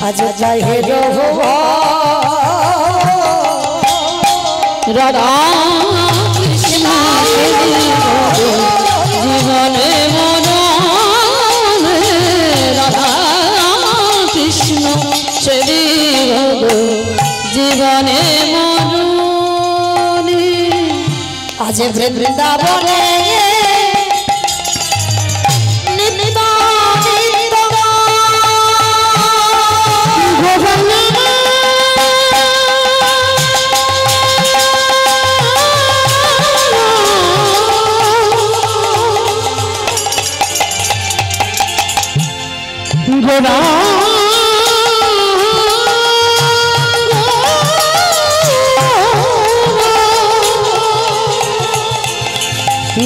আজ যাই হে রাধা কৃষ্ণ জীবনে মরণে রাধা কৃষ্ণ সেবি জীবনে মরণে আজ বৃন্দাবনে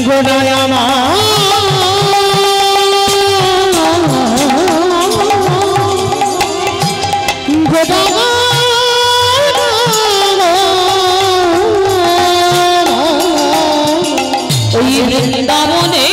গোড়ায়ামা ওই বৃন্দাবনে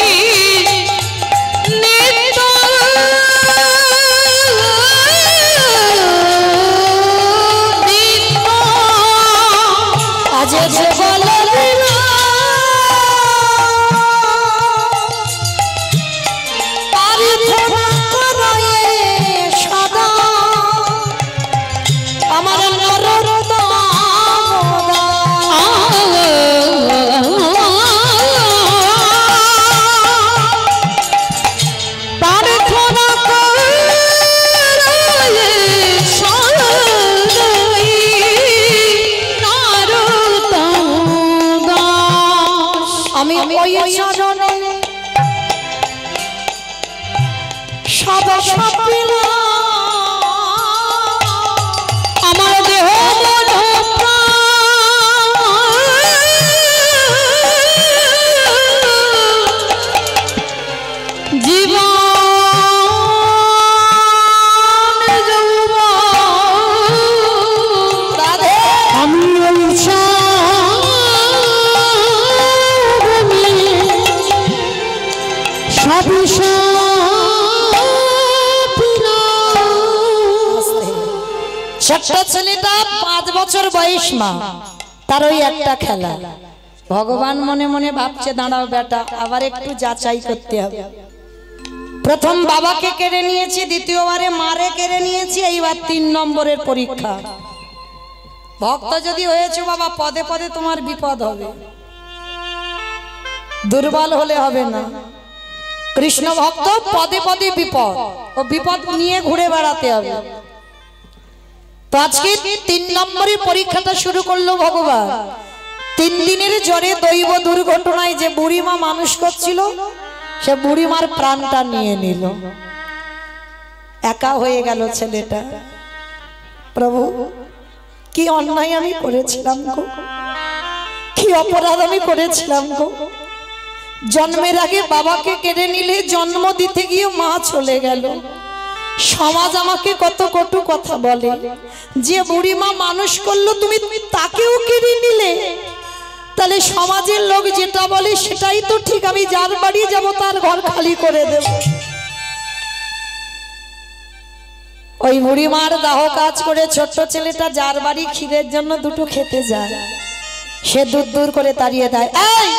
আমার দেহ জীবন আমি ছোট্ট ছেলেটা 5 বছর বয়স মা তার ওই একটা খেলা ভগবান মনে মনে ভাবছে দাঁড়াও বেটা আবার একটু যাচাই করতে হবে প্রথম বাবাকে কেড়ে নিয়েছি দ্বিতীয়বারে মারে কেড়ে নিয়েছি এইবার 3 নম্বরের পরীক্ষা ভক্ত যদি হয়েছে বাবা পদে পদে তোমার বিপদ হবে দুর্বল হলে হবে না কৃষ্ণ ভক্ত পদে পদে বিপদ ও বিপদ নিয়ে ঘুরে বেড়াতে হবে তো আজকে 3 নম্বরের পরীক্ষাটা শুরু করলো ভগবান 3 দিনের জ্বরে দৈব দুর্ঘটনায় যে বুড়িমা মানুষ করছিল সে বুড়িমার প্রাণটা নিয়ে নিল একা হয়ে গেল ছেলেটা প্রভু কি অন্যায় আমি করেছিলাম গো কি অপরাধ আমি করেছিলাম গো জন্মের আগে বাবাকে কেড়ে নিলে জন্ম দিতে গিয়ে মা চলে গেল সমাজ আমাকে কত কটু কথা বলে যে বুড়িমা মানুষ করলো তুমি তাকেও কেড়ে নিলে তাহলে সমাজের লোক যেটা বলে সেটাই তো ঠিক আমি যার বাড়ি যাব তার ঘর খালি করে দেব ওই বুড়িমার দাহ কাজ করে ছোট ছেলেটা যার বাড়ি খিদের জন্য দুটো খেতে যায় সে দূর দূর করে তাড়িয়ে দেয় এই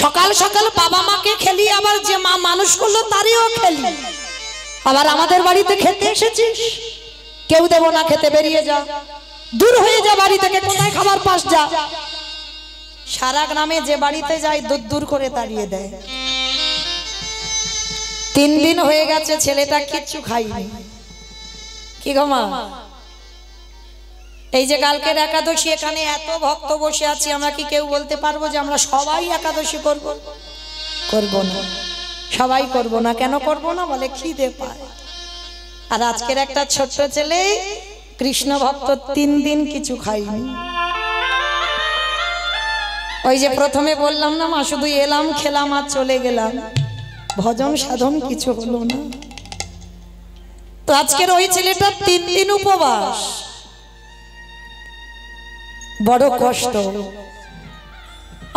সকাল সকাল বাবা মাকে খেলি আবার যে মা মানুষ করলো তারও খেলি আবার আমাদের বাড়িতে খেতে এসেছিস কেউ দেব না খেতে বেরিয়ে যা দূর হয়ে যা বাড়ি থেকে কোথায় খাবার পাস যা সারা গ্রামে যে বাড়িতে যায় দূর দূর করে তাড়িয়ে দেয় 3 দিন হয়ে গেছে ছেলেটা কিচ্ছু খায়নি কি গো মা এই যে কালকের একাদশী এখানে এত ভক্ত বসে আছি আমরা কি কেউ বলতে পারবো যে আমরা সবাই একাদশী করব করব না সবাই করব না কেন করব না বলে খিদে পায় আর আজকের একটা ছোট্ট ছেলে কৃষ্ণ ভক্ত 3 দিন কিছু খায়নি ওই যে প্রথমে বললাম না মা শুধু এলাম খেলাম আর চলে গেলাম ভজন সাধন কিছু হলো না তো আজকের ওই ছেলেটা 3 দিন উপবাস বড় কষ্ট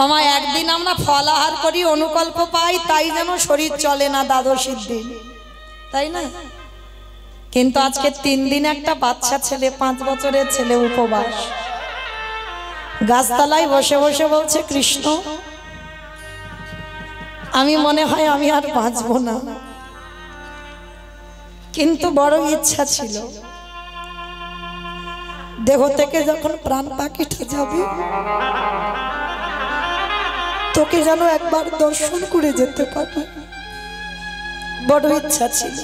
আমায় একদিন আমরা ফল আহার করি অনুকল্প পাই তাই যেন শরীর চলে না দ্বাদশীর দিন তাই না কিন্তু আজকে 3 দিন একটা বাচ্চা ছেলে 5 বছরের ছেলে উপবাস গাছতলায় বসে বসে বলছে কৃষ্ণ আমি মনে হয় আমি আর বাঁচবো না, কিন্তু বড় ইচ্ছা ছিল দেহ থেকে যখন প্রাণ পাখিটা যাবে তোকে যেন একবার দর্শন করে যেতে পারি, বড় ইচ্ছা ছিল।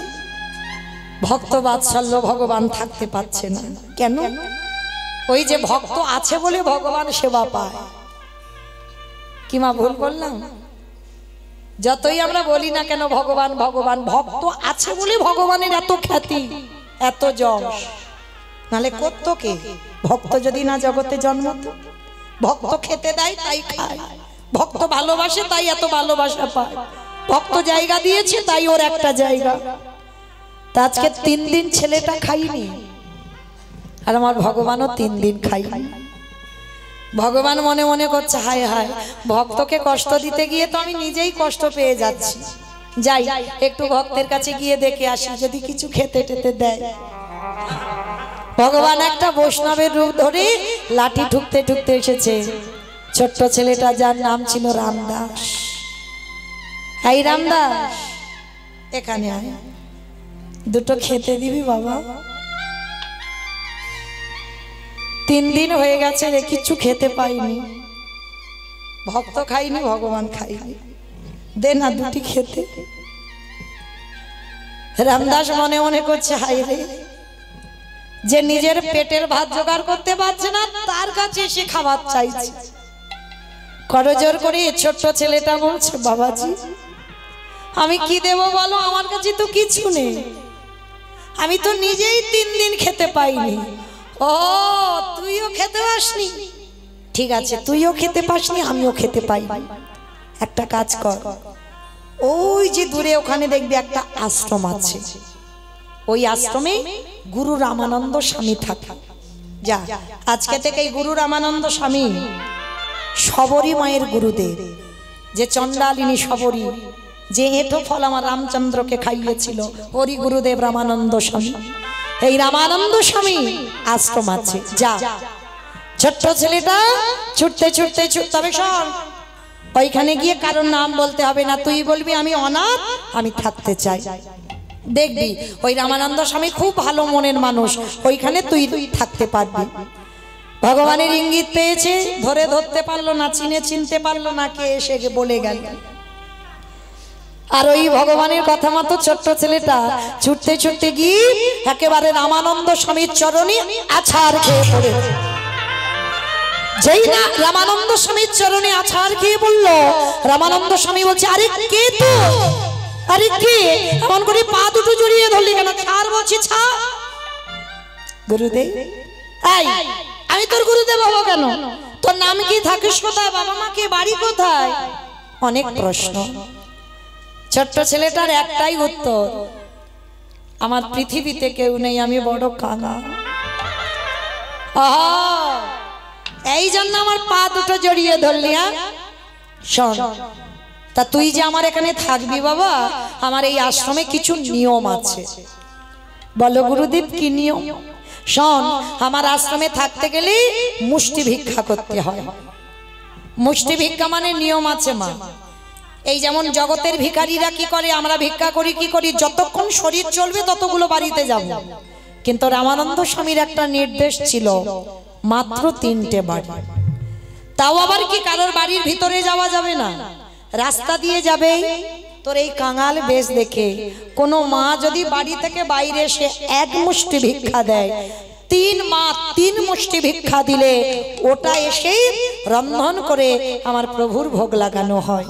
ভক্ত বাৎসল্য ভগবান থাকতে পারছে না কেন? ওই যে ভক্ত আছে বলে ভগবান সেবা পায়। কি মা ভুল বললাম? যতই আমরা বলি না কেন ভগবান ভগবান, ভক্ত আছে বলে ভগবানের এত খ্যাতি এত যশ, নালে করত কে? ভক্ত যদি না জগতে জন্মত, ভক্ত খেতে দেয় তাই খায়, ভক্ত ভালোবাসে তাই এত ভালোবাসা পায়, ভক্ত জায়গা দিয়েছে তাই ওর একটা জায়গা। তা আজকে 3 দিন ছেলেটা খাইনি, আর আমার ভগবানও 3 দিন খাইনি। ভগবান মনে মনে করছে হায় হায়, ভক্তকে কষ্ট দিতে গিয়ে তো আমি নিজেই কষ্ট পেয়ে যাচ্ছি, যাই একটু ভক্তের কাছে গিয়ে দেখে আসি যদি কিছু খেতে টেতে দেয়। ভগবান একটা বৈষ্ণবের রূপ ধরে লাঠি ঠুকতে ঠুকতে এসেছে। ছোট্ট ছেলেটা যার নাম ছিল রামদাস, এই রামদাস এখানে আয়, দুটো খেতে দিবি বাবা? 3 দিন হয়ে গেছে রে, কিছু খেতে পাইনি, ভক্ত খাইনি ভগবান খাইনি, দে না দুটি খেতে। রামদাস মনে মনে করছে হায় রে, যে নিজের পেটের ভাত জোগাড় করতে পারছে না তার কাছে এসে খাবার চাইছে। করজোর করে ছোট্ট ছেলেটা বলছে বাবাজি আমি কি দেব বলো, আমার কাছে তো কিছু নেই, আমি তো নিজেই 3 দিন খেতে পাইনি। ও তুইও খেতে পাসনি? ঠিক আছে, তুইও খেতে পাসনি আমিও খেতে পাইনি। একটা কাজ কর, ওই যে দূরে ওখানে দেখবি একটা আশ্রম আছে, ওই আশ্রমে গুরু রামানন্দ স্বামী থাকে, যা আজকে থেকে গুরু রামানন্দ স্বামী শবরী মায়ের গুরুদেব, যে চণ্ডালিনী শবরী, যে এঁটো ফল আমার রামচন্দ্রকে খাইয়েছিল, ওরই গুরুদেব রামানন্দ স্বামী। এই রামানন্দ স্বামী আশ্রম আছে, যা। ছোট্ট ছেলেটা ছুটতে ছুটতে তবে শোন, ওইখানে গিয়ে কারোর নাম বলতে হবে না, তুই বলবি আমি অনাথ, আমি থাকতে চাই। দেখবি ওই রামানন্দ স্বামী খুব ভালো মনের মানুষ, ওইখানে তুই থাকতে পারবি। ভগবানের ইঙ্গিত পেয়েছে, ধরতে পারলো না, চিনতে পারলো না, কে এসে বলে গেল। আর ওই ভগবানের কথা মতো ছোট্ট ছেলেটা ছুটতে ছুটতে গিয়ে একেবারে রামানন্দ স্বামীর চরণে আছাড় খেয়ে পড়েছে। যেই না রামানন্দ স্বামীর চরণে আছাড় খেয়ে বলল, রামানন্দ স্বামী বলছে আরে কে তো, আরে কে এমন করে পা দুটো জড়িয়ে ধরলি কেন? ছাড় বলছি ছাড়। গুরুদেব, এই আমি তোর গুরুদেব হবো কেন? তোর নাম কি, থাকিস কোথায়, বাবা মা কে, বাড়ি কোথায়? অনেক প্রশ্ন। ছোট্ট ছেলেটার একটাই উত্তর, আমার পৃথিবীতে কেউ নেই, আমি বড় কাঙা। এই জন্য আমার পা দুটো জড়িয়ে ধরলি। শোন, তা তুই যে আমার এখানে থাকবি বাবা, আমার এই আশ্রমে কিছু নিয়ম আছে। বলো গুরুদেব কি নিয়ম? শোন, আমার আশ্রমে থাকতে গেলে মুষ্টি ভিক্ষা করতে হয়। মুষ্টি ভিক্ষা মানে নিয়ম আছে মা। এই যেমন জগতের ভিখারিরা কি করে, আমরা ভিক্ষা করি কি করি, যতক্ষণ শরীর চলবে ততগুলো বাড়িতে যাব। কিন্তু রামানন্দ স্বামীর একটা নির্দেশ ছিল, মাত্র 3টে বাড়ি, তাও আবার কি কারোর বাড়ির ভিতরে যাওয়া যাবে না, রাস্তা দিয়ে যাবে। তোর এই কাঙাল বেশ দেখে কোনো মা যদি বাড়ি থেকে বাইরে এসে 1 মুষ্টি ভিক্ষা দেয়, 3 মা 3 মুষ্টি ভিক্ষা দিলে ওটা এসে রন্ধন করে আমার প্রভুর ভোগ লাগানো হয়।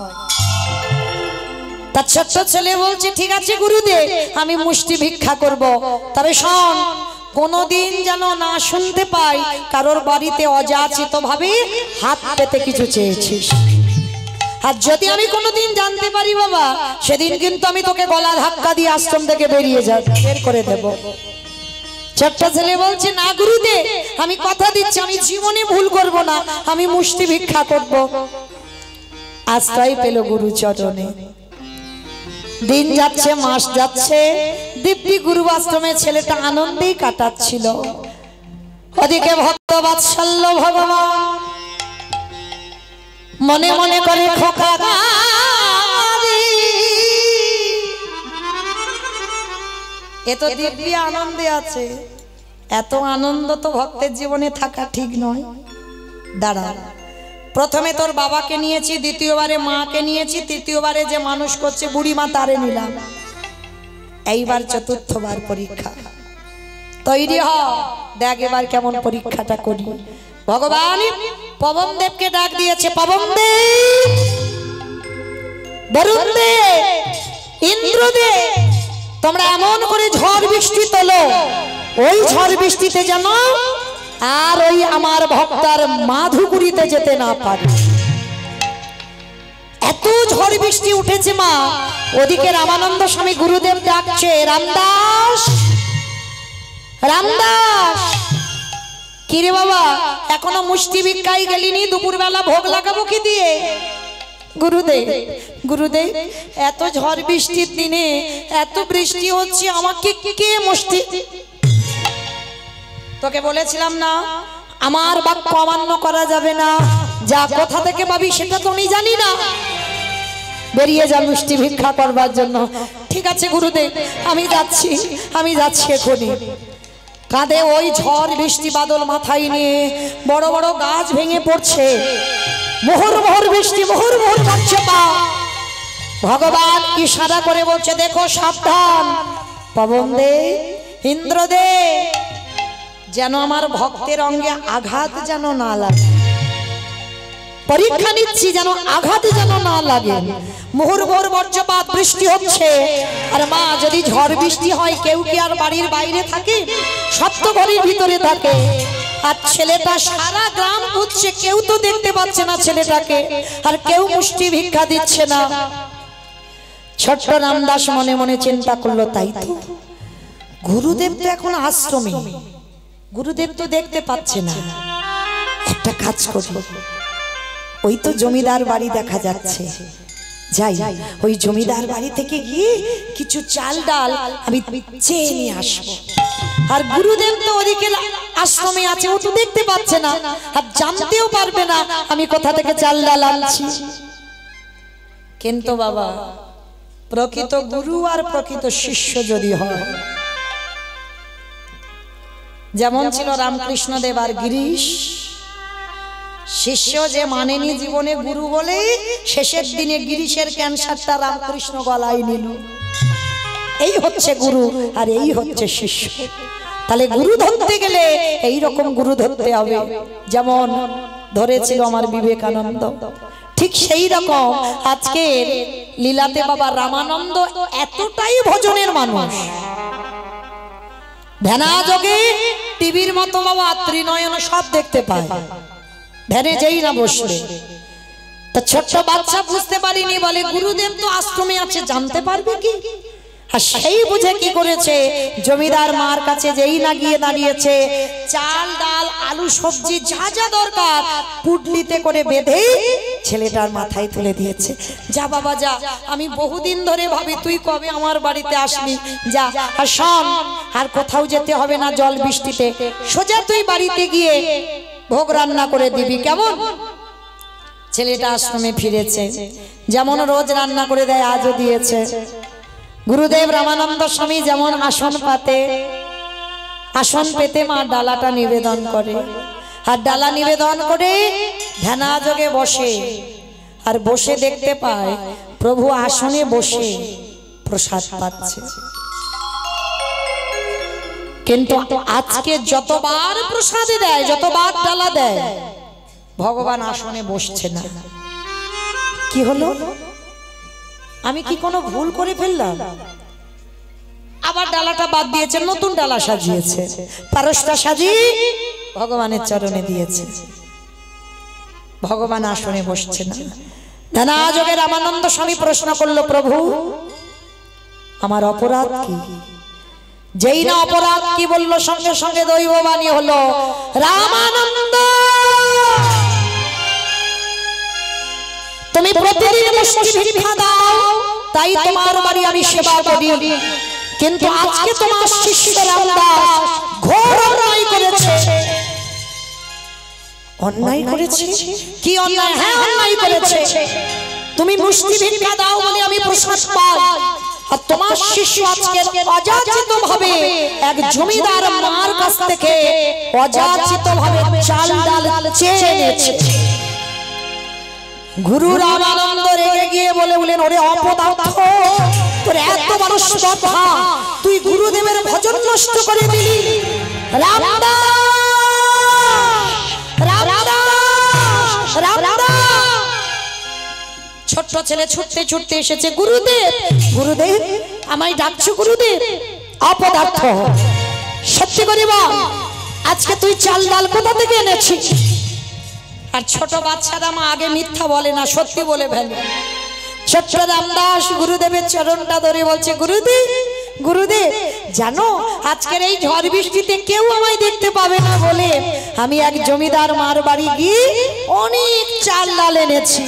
তার ছোট্ট ছেলে বলছে ঠিক আছে গুরুদেব, আমি মুষ্টি ভিক্ষা করব, তবে শোন কোনোদিন যেন না শুনতে পাই কারোর বাড়িতে অযাচিত ভাবে হাত পেতে কিছু চেয়েছিস। আর যদি আমি কোনোদিন জানতে পারি বাবা, সেদিন কিন্তু আমি তোকে গলা ধাক্কা দিয়ে আশ্রম থেকে বের করে দেব। ছোট্ট ছেলে বলছে না গুরুদেব, আমি কথা দিচ্ছি আমি জীবনে ভুল করব না, আমি মুষ্টি ভিক্ষা করব। আশ্রয় পেল গুরু চরণে। দিন যাচ্ছে, মাস যাচ্ছে, দিব্যি গুরুবাশ্রমে ছেলেটা আনন্দেই কাটাচ্ছিল। ওদিকে ভক্ত বাৎসল্য ভগবান মনে মনে করে খোকা এ তো দিব্যি আনন্দে আছে, এত আনন্দ তো ভক্তের জীবনে থাকা ঠিক নয়। দাঁড়া, প্রথমে তোর বাবাকে নিয়েছি, দ্বিতীয়বারে মাকে নিয়েছি, তৃতীয়বারে যে মানুষ করছে বুড়ি মা তারে নিলাম, এইবার চতুর্থবার পরীক্ষা। তৈরি হ, দেখ এবার কেমন পরীক্ষাটা করি। ভগবান পবন দেবকে ডাক দিয়েছে, পবন দেব, বরুণ দেব, ইন্দ্র দেব, তোমরা এমন করে ঝড় বৃষ্টি তোলো, ওই ঝড় বৃষ্টিতে যেন আর ওই আমার ভক্তার মাধুপুরীতে যেতে না পারে। এত ঝড় বৃষ্টি উঠেছে মা। ওদিকে রামানন্দ স্বামী গুরুদেব ডাকছে, রামদাস, রামদাস, কিরে বাবা এখনো মুষ্টি ভিক্ষায় গেলিনি? দুপুরবেলা ভোগ লাগাবো কি দিয়ে? গুরুদেব, গুরুদেব এত ঝড় বৃষ্টির দিনে এত বৃষ্টি হচ্ছে, আমাকে কে মুষ্টি? তোকে বলেছিলাম না আমার বাক্য অমান্য করা যাবে না, যা কোথা থেকে পাবি সেটা তো আমি জানি না, বেরিয়ে যা মুষ্টি ভিক্ষা করবার জন্য। ঠিক আছে গুরুদেব, আমি যাচ্ছি, আমি যাচ্ছি এখনই। কাঁধে ওই ঝড় বৃষ্টি বাদল মাথায় নিয়ে বড় বড় গাছ ভেঙে পড়ছে, মোহর মোহর বৃষ্টি, মোহর মোহর পড়ছে পা। ভগবান ইশারা করে বলছে, দেখো সাবধান, পবন দে, ইন্দ্র দে, যেন আমার ভক্তের অঙ্গে আঘাত যেন না লাগে। পরীক্ষা নিচ্ছি যেন আঘাত যেন না লাগে। মুহুর্মুহুর বজ্রপাত বৃষ্টি হচ্ছে। আর মা, যদি ঝড় বৃষ্টি হয় কেউ কি আর বাড়ির বাইরে থাকে? সব তো ঘরের ভিতরে থাকে। আর ছেলেটা সারা গ্রাম খুঁজছে, কেউ তো দেখতে পাচ্ছে না ছেলেটাকে, আর কেউ মুষ্টি ভিক্ষা দিচ্ছে না। ছোট্ট রামদাস মনে মনে চিন্তা করলো, তাই তো গুরুদেব তো এখন আশ্রমে, গুরুদেব তো দেখতে পাচ্ছে না। একটা কাজ করব, ওই তো জমিদার বাড়ি দেখা যাচ্ছে, যাই ওই জমিদার বাড়ি থেকে গিয়ে কিছু চাল ডাল আমি চেয়ে নিয়ে আসবো। আর গুরুদেব তো ওদিকে আশ্রমে আছে, ও তো দেখতে পাচ্ছে না, আর জানতেও পারবে না আমি কোথা থেকে চাল ডাল আনছি। কিন্তু বাবা, প্রকৃত গুরু আর প্রকৃত শিষ্য যদি হয়, যেমন ছিল রামকৃষ্ণ দেব আর গিরিশ, শিষ্য যে মানেনি জীবনে গুরু বলে, শেষের দিনে গিরিশের ক্যান্সারটা রামকৃষ্ণ গলায় নিল। এই হচ্ছে গুরু আর এই হচ্ছে শিষ্য। তাহলে গুরু ধরতে গেলে এই রকম গুরু ধরতে হবে, যেমন ধরেছিল আমার বিবেকানন্দ। ঠিক সেই রকম আজকের লীলাতে বাবা রামানন্দ এতটাই ভজনের মানুষ, ধ্যানাযোগে টিভির মতো বাবা ত্রিনয়ন সব দেখতে পায়, ধ্যানে যেই না বসলে। তা ছোট্ট বাচ্চা বুঝতে পারিনি, বলে গুরুদেব তো আশ্রমে আছে, জানতে পারবে কি? আর সেই বুঝে কি করেছে, জমিদার মার কাছে যেই না গিয়ে দাঁড়িয়েছে, চাল ডাল আলু সবজি যা যা দরকার পুটলিতে করে বেঁধে ছেলেটার মাথায় তুলে দিয়েছে। যা বাবা যা, আমি বহুদিন ধরে ভাবি তুই কবে আমার বাড়িতে আসবি, যা। আর শোন, আর কোথাও যেতে হবে না জল বৃষ্টিতে, সোজা তুই বাড়িতে গিয়ে ভোগ রান্না করে দিবি, কেমন? ছেলেটা আশ্রমে ফিরেছে, যেমন রোজ রান্না করে দেয় আজও দিয়েছে। গুরুদেব রামানন্দ স্বামী যেমন আসন পাতে, আসন পেতে মা ডালাটা নিবেদন করে, আর ডালা নিবেদন করে ধ্যানাযোগে বসে, আর বসে দেখতে পায় প্রভু আসনে বসে প্রসাদ পাচ্ছে। কিন্তু আজকে যতবার প্রসাদে দেয়, যতবার ডালা দেয়, ভগবান আসনে বসছে না। কি হলো? আমি কি কোনো ভুল করে ফেললাম? আবার ডালাটা বাদ দিয়েছে, নতুন ডালা সাজিয়েছে, পারসটা সাজিয়ে ভগবানের চরণে দিয়েছে। ভগবান আসনে বসছে না। ধ্যানাযোগে রামানন্দ স্বামী প্রশ্ন করলো, প্রভু আমার অপরাধ কি? যেই না অপরাধ কি বললো, সঙ্গে সঙ্গে দৈববাণী হলো, রামানন্দ তুমি প্রতিদিন মুষ্টি ভিক্ষা দাও, তাই তোমার বাড়ি আমি সেবা করি। কিন্তু আজকে তোমার শিষ্য রামদাস ঘোর অন্যায় করেছে। অন্যায় করেছে? কি অন্যায়? হ্যাঁ, অন্যায় করেছে। তুমি মুষ্টি ভিক্ষা দাও বলে আমি প্রসাদ পাই, আর তোমার শিষ্য আজকে অযাচিত ভাবে এক জমিদার মার কাছ থেকে অযাচিত ভাবে চাল ডাল চেয়ে এনেছে। গুরু রামানন্দ রেগে গিয়ে বলেন, ওরে অপদার্থ, তোর এত বড় স্পর্ধা, তুই গুরুদেবের ভজন নষ্ট করে দিলি। রামদাস, রামদাস, রামদাস। ছোট্ট ছেলে ছুটতে ছুটতে এসেছে, গুরুদেব, গুরুদেব, আমায় ডাকছো গুরুদেব? অপদার্থ, সত্যি করে বল, আজকে তুই চাল ডাল কোথা থেকে এনেছিস? আর ছোট বাচ্চারা মা আগে মিথ্যা বলে না, সত্যি বলে ফেলে। ছোট্ট রামদাস গুরুদেবের চরণটা ধরে বলছে, গুরুদেব, গুরুদেব, জানো আজকের এই ঝড় বৃষ্টিতে কেউ আমায় দেখতে পাবে না বলে আমি এক জমিদার মার বাড়ি গিয়ে অনেক চাল ডাল এনেছি।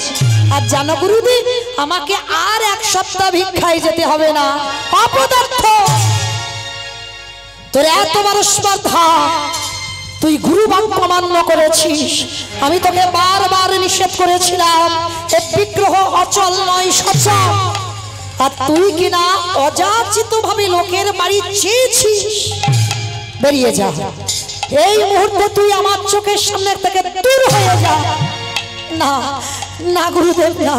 আর জানো গুরুদেব, আমাকে আর এক সপ্তাহ ভিক্ষায় যেতে হবে না। অপদার্থ, তোর এত বড় স্পর্ধা, তুই গুরু বাক্য অমান্য করেছিস। আমি তোকে বারবার নিষেধ করেছিলাম এ বিগ্রহ অচল নয়, সচল। আর তুই কিনা অযাচিত ভাবে লোকের বাড়ি চেয়েছিস। বেরিয়ে যা, এই মুহূর্তে তুই আমার চোখের সামনে থেকে দূর হয়ে যা। না না গুরুদেব, না,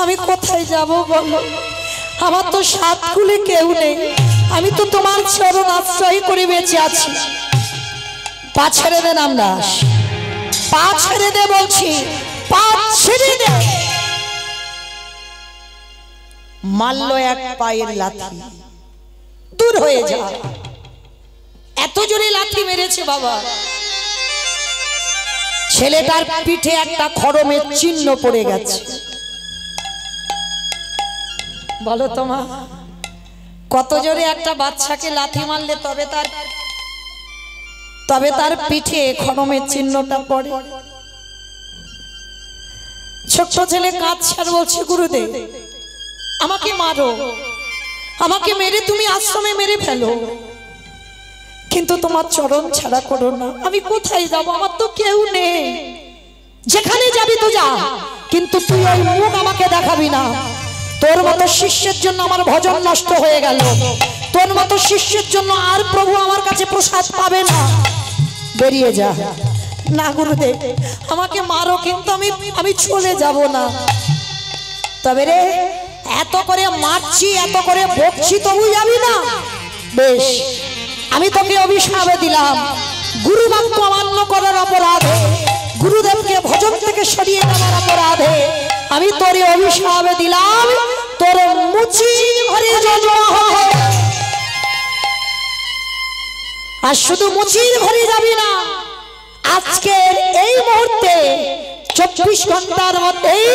আমি কোথায় যাব বলো? আমার তো সাত কুলে কেউ নেই, আমি তো তোমার চরণ আশ্রয় করে বেঁচে আছি। পা ছেড়ে দে রামদাস, পা ছেড়ে দে বলছি, পা ছেড়ে দে। মারল এক পায়ের লাথি, দূর হয়ে যা। এত জোরে লাথি মেরেছে বাবা, ছেলেটার পিঠে একটা খড়মের চিহ্ন পড়ে গেছে। বলো তোমা, কত জোরে একটা বাচ্চাকে লাথি মারলে তবে তার পিঠে খড়মের চিহ্নটা পড়ে। ছোট্ট ছেলে কাঁদছে আর বলছে, গুরুদেব আমাকে মারো, আমাকে মেরে তুমি আশ্রমে মেরে ফেলো, কিন্তু তোমার চরণ ছাড়া করো না। আমি কোথায় যাব? আমার তো কেউ নেই। যেখানে যাবি তো যা, কিন্তু তুই ওই মুখ আমাকে দেখাবি না। তোর মতো শিষ্যের জন্য আমার ভজন নষ্ট হয়ে গেল, তোর মতো শিষ্যের জন্য আর প্রভু আমার কাছে প্রসাদ পাবে না। বেরিয়ে যা। না গুরুদেব, আমাকে মারো, কিন্তু আমি চলে যাব না। তবে রে, এত করে মারছি, এত করে বকছি, তবু যাবি না? বেশ, আমি তোকে অভিশাপ দিলাম, গুরু বাক্য অমান্য করার অপরাধে, গুরুদেবকে ভজন থেকে সরিয়ে দেওয়ার অপরাধে আমি তোর অভিশাপ দিলাম, তোর মুচি ঘরে জন্ম হবে। আর শুধু মুচির ঘরে যাবি না, আজকের এই মুহূর্তে 24 ঘন্টার মধ্যেই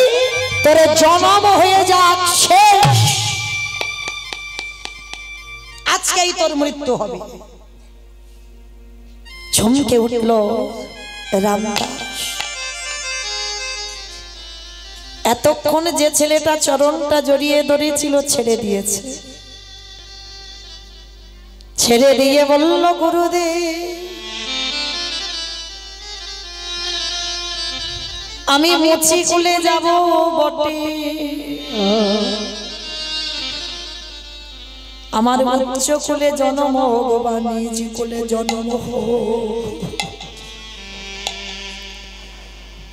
তোর জন্ম হয়ে যাক শেষ। আজকেই তোর মৃত্যু হবে। চমকে উঠল রামদাস। এতক্ষণ যে ছেলেটা চরণটা জড়িয়ে ধরেছিল ছেড়ে দিয়েছে, ছেড়ে দিয়ে বলল, গুরুদেব আমি মুচি কুলে যাব বটে, আমার উচ্চ কুলে জন্ম হোক বা নিজ কুলে জন্ম হোক,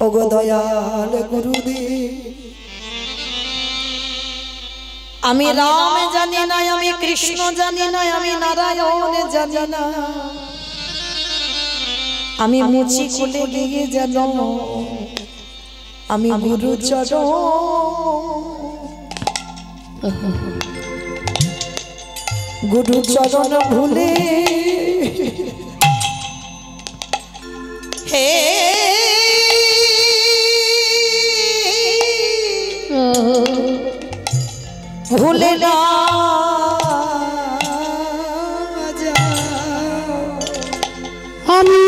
ওগো দয়াল গুরুদেব আমি রাম জানি না, আমি কৃষ্ণ জানি না, আমি নারায়ণ জানি না, আমি মুচি কুলে গিয়ে যেন আমি গুরু চরণ ভুলে হে ভুলে না আমি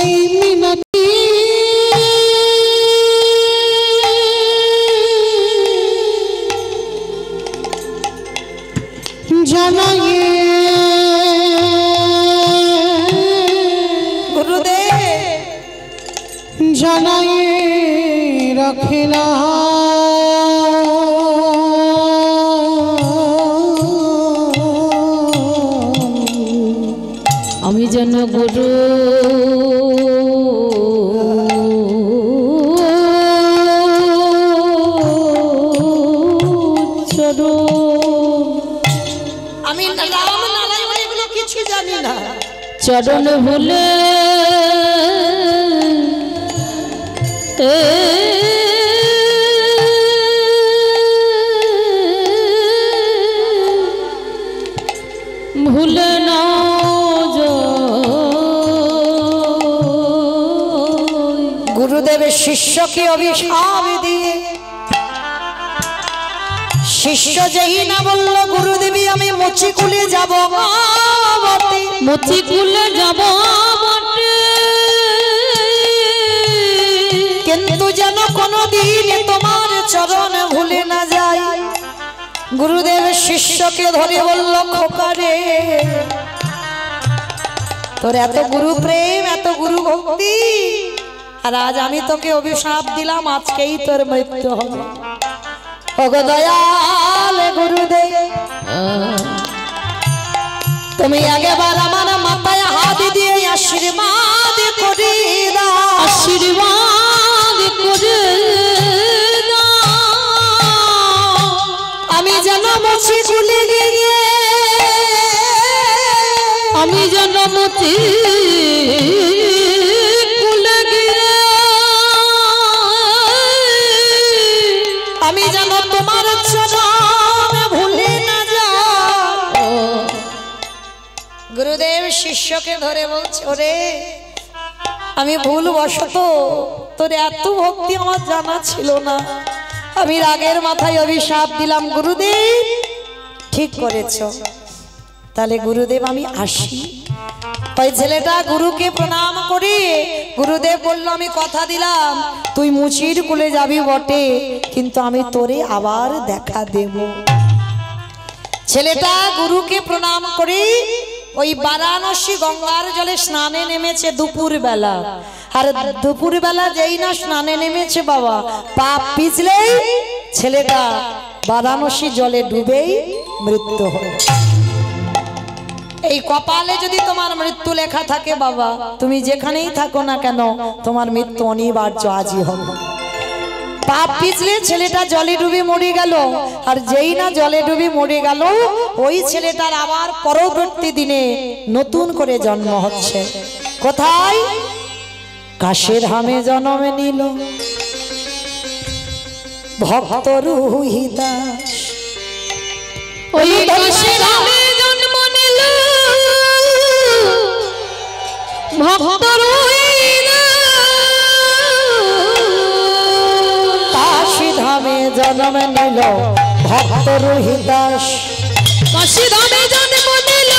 মিনতি জানাই গুরুদেব জানাই রাখিলা আমি যেন গুরু আমি রাম নারায়ণ এগুলো কিছু জানি না চরণ ভুলে ভুলে না গুরুদেবের শিষ্যকে অভিশাপ দিয়ে শিষ্য যেই না বলল গুরুদেবী আমি মুচিকুলে যাব মুচিকুলে যাব কিন্তু যেন কোনদিন তোমার চরণ ভুলে না যায়। গুরুদেব শিষ্যকে ধরে বলল খোকারে তোর এত গুরু প্রেম এত গুরু ভক্তি আর আজ আমি তোকে অভিশাপ দিলাম আজকেই তোর মৃত্যু হবে। ওগো দয়াল গুরুদেব তুমি আগেবার আমার মাথায় হাত দিয়ে আশীর্বাদ করে দাও আশীর্বাদ করে আমি যেন মুছি কুলে গিয়ে আমি যেন মুছি কুলে গিয়ে আমি যেন তোমার চরণ ভুলে না যাই। গুরুদেব শিষ্যকে ধরে বলছে ওরে আমি ভুলবশত তোর এত ভক্তি আমার জানা ছিল না আমি রাগের মাথায় অভিশাপ দিলাম। গুরুদেব ঠিক করেছ তাহলে গুরুদেব আমি আসি। ওই ছেলেটা গুরুকে প্রণাম করে গুরুদেব বলল আমি কথা দিলাম তুই মুচির কুলে যাবি বটে কিন্তু আমি তোরে আবার দেখা দেব। ছেলেটা গুরুকে প্রণাম করে ওই বারাণসী গঙ্গার জলে স্নানে নেমেছে দুপুর বেলা আর দুপুর বেলা যেই না স্নানে নেমেছে বাবা পাপ পিছলেই ছেলেটা বারাণসী জলে ডুবেই মৃত্যু হলো। এই কপালে যদি তোমার মৃত্যু লেখা থাকে বাবা তুমি যেখানেই থাকো না কেন তোমার মৃত্যু অনিবার্য আজই হবে। পাপ পিছলে ছেলেটা জলে ডুবে মরে গেল আর যেই না জলে ডুবে মরে গেল ওই ছেলেটার আবার পরবর্তী দিনে নতুন করে জন্ম হচ্ছে। কোথায়? কাশের হামে জন্ম নিল ভক্ত রুহিদাস। ওই কাশের হামে জন্ম নিল ভক্ত ধামে জন্ম নিল ভক্ত রোহিদাস। কাশী ধামে জন্ম নিল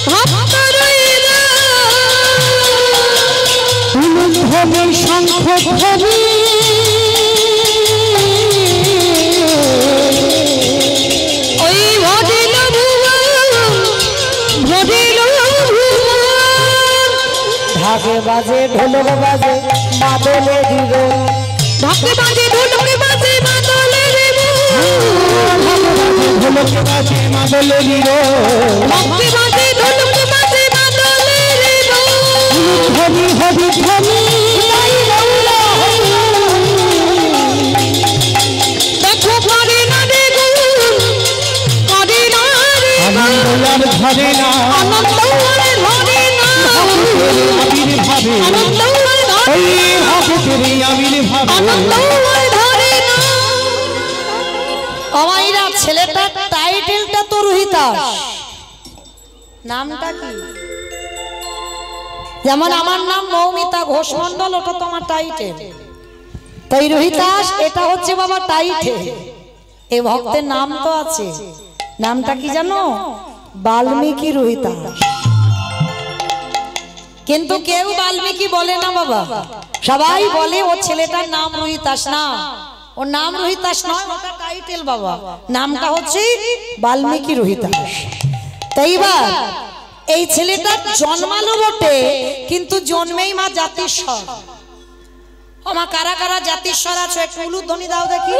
ভক্ত রোহিদাস। শঙ্খ ধরি ওই ভরিল ভরিল ঢাকে বাজে ঢোলক বাজে মাদলে দিল ঢাকে বাজে ঢোলক বাজে মাদলে দিল ঢোলক বাজে মাদলে দিল ঢাকে বাজে ঢোলক বাজে মাদলে দিল হরি হরি হরি দেখো করে না রে করে না রে আনন্দ ধরে না আনন্দ ধরে না আবির্ভাবে আনন্দ ওই ভক্তের আবির্ভাবে ধরে না। আমাইরা ছেলেটার টাইটেলটা তো রোহিদাস, নামটা কি? যেমন আমার নাম মৌমিতা ঘোষ মন্ডল, ওটা তো আমার টাইটেল। তাই রোহিদাস এটা হচ্ছে বাবা টাইটেল। এই ভক্তের নাম তো আছে, নামটা কি জানো? বাল্মীকি রোহিদাস। কিন্তু কেউ বাল্মীকি বলে না বাবা, সবাই বলে ও ছেলেটার নাম রোহিতাস। না, ওর নাম রোহিতাস নয়, ওটা টাইটেল বাবা, নামটা হচ্ছে বাল্মীকি রোহিতাস। তাই এবার এই ছেলেটা জন্মালো বটে, কিন্তু জন্মেই মা জাতিস্বর। আমার কারা কারা জাতিস্বর আছো একটু উলুধ্বনি দাও দেখি।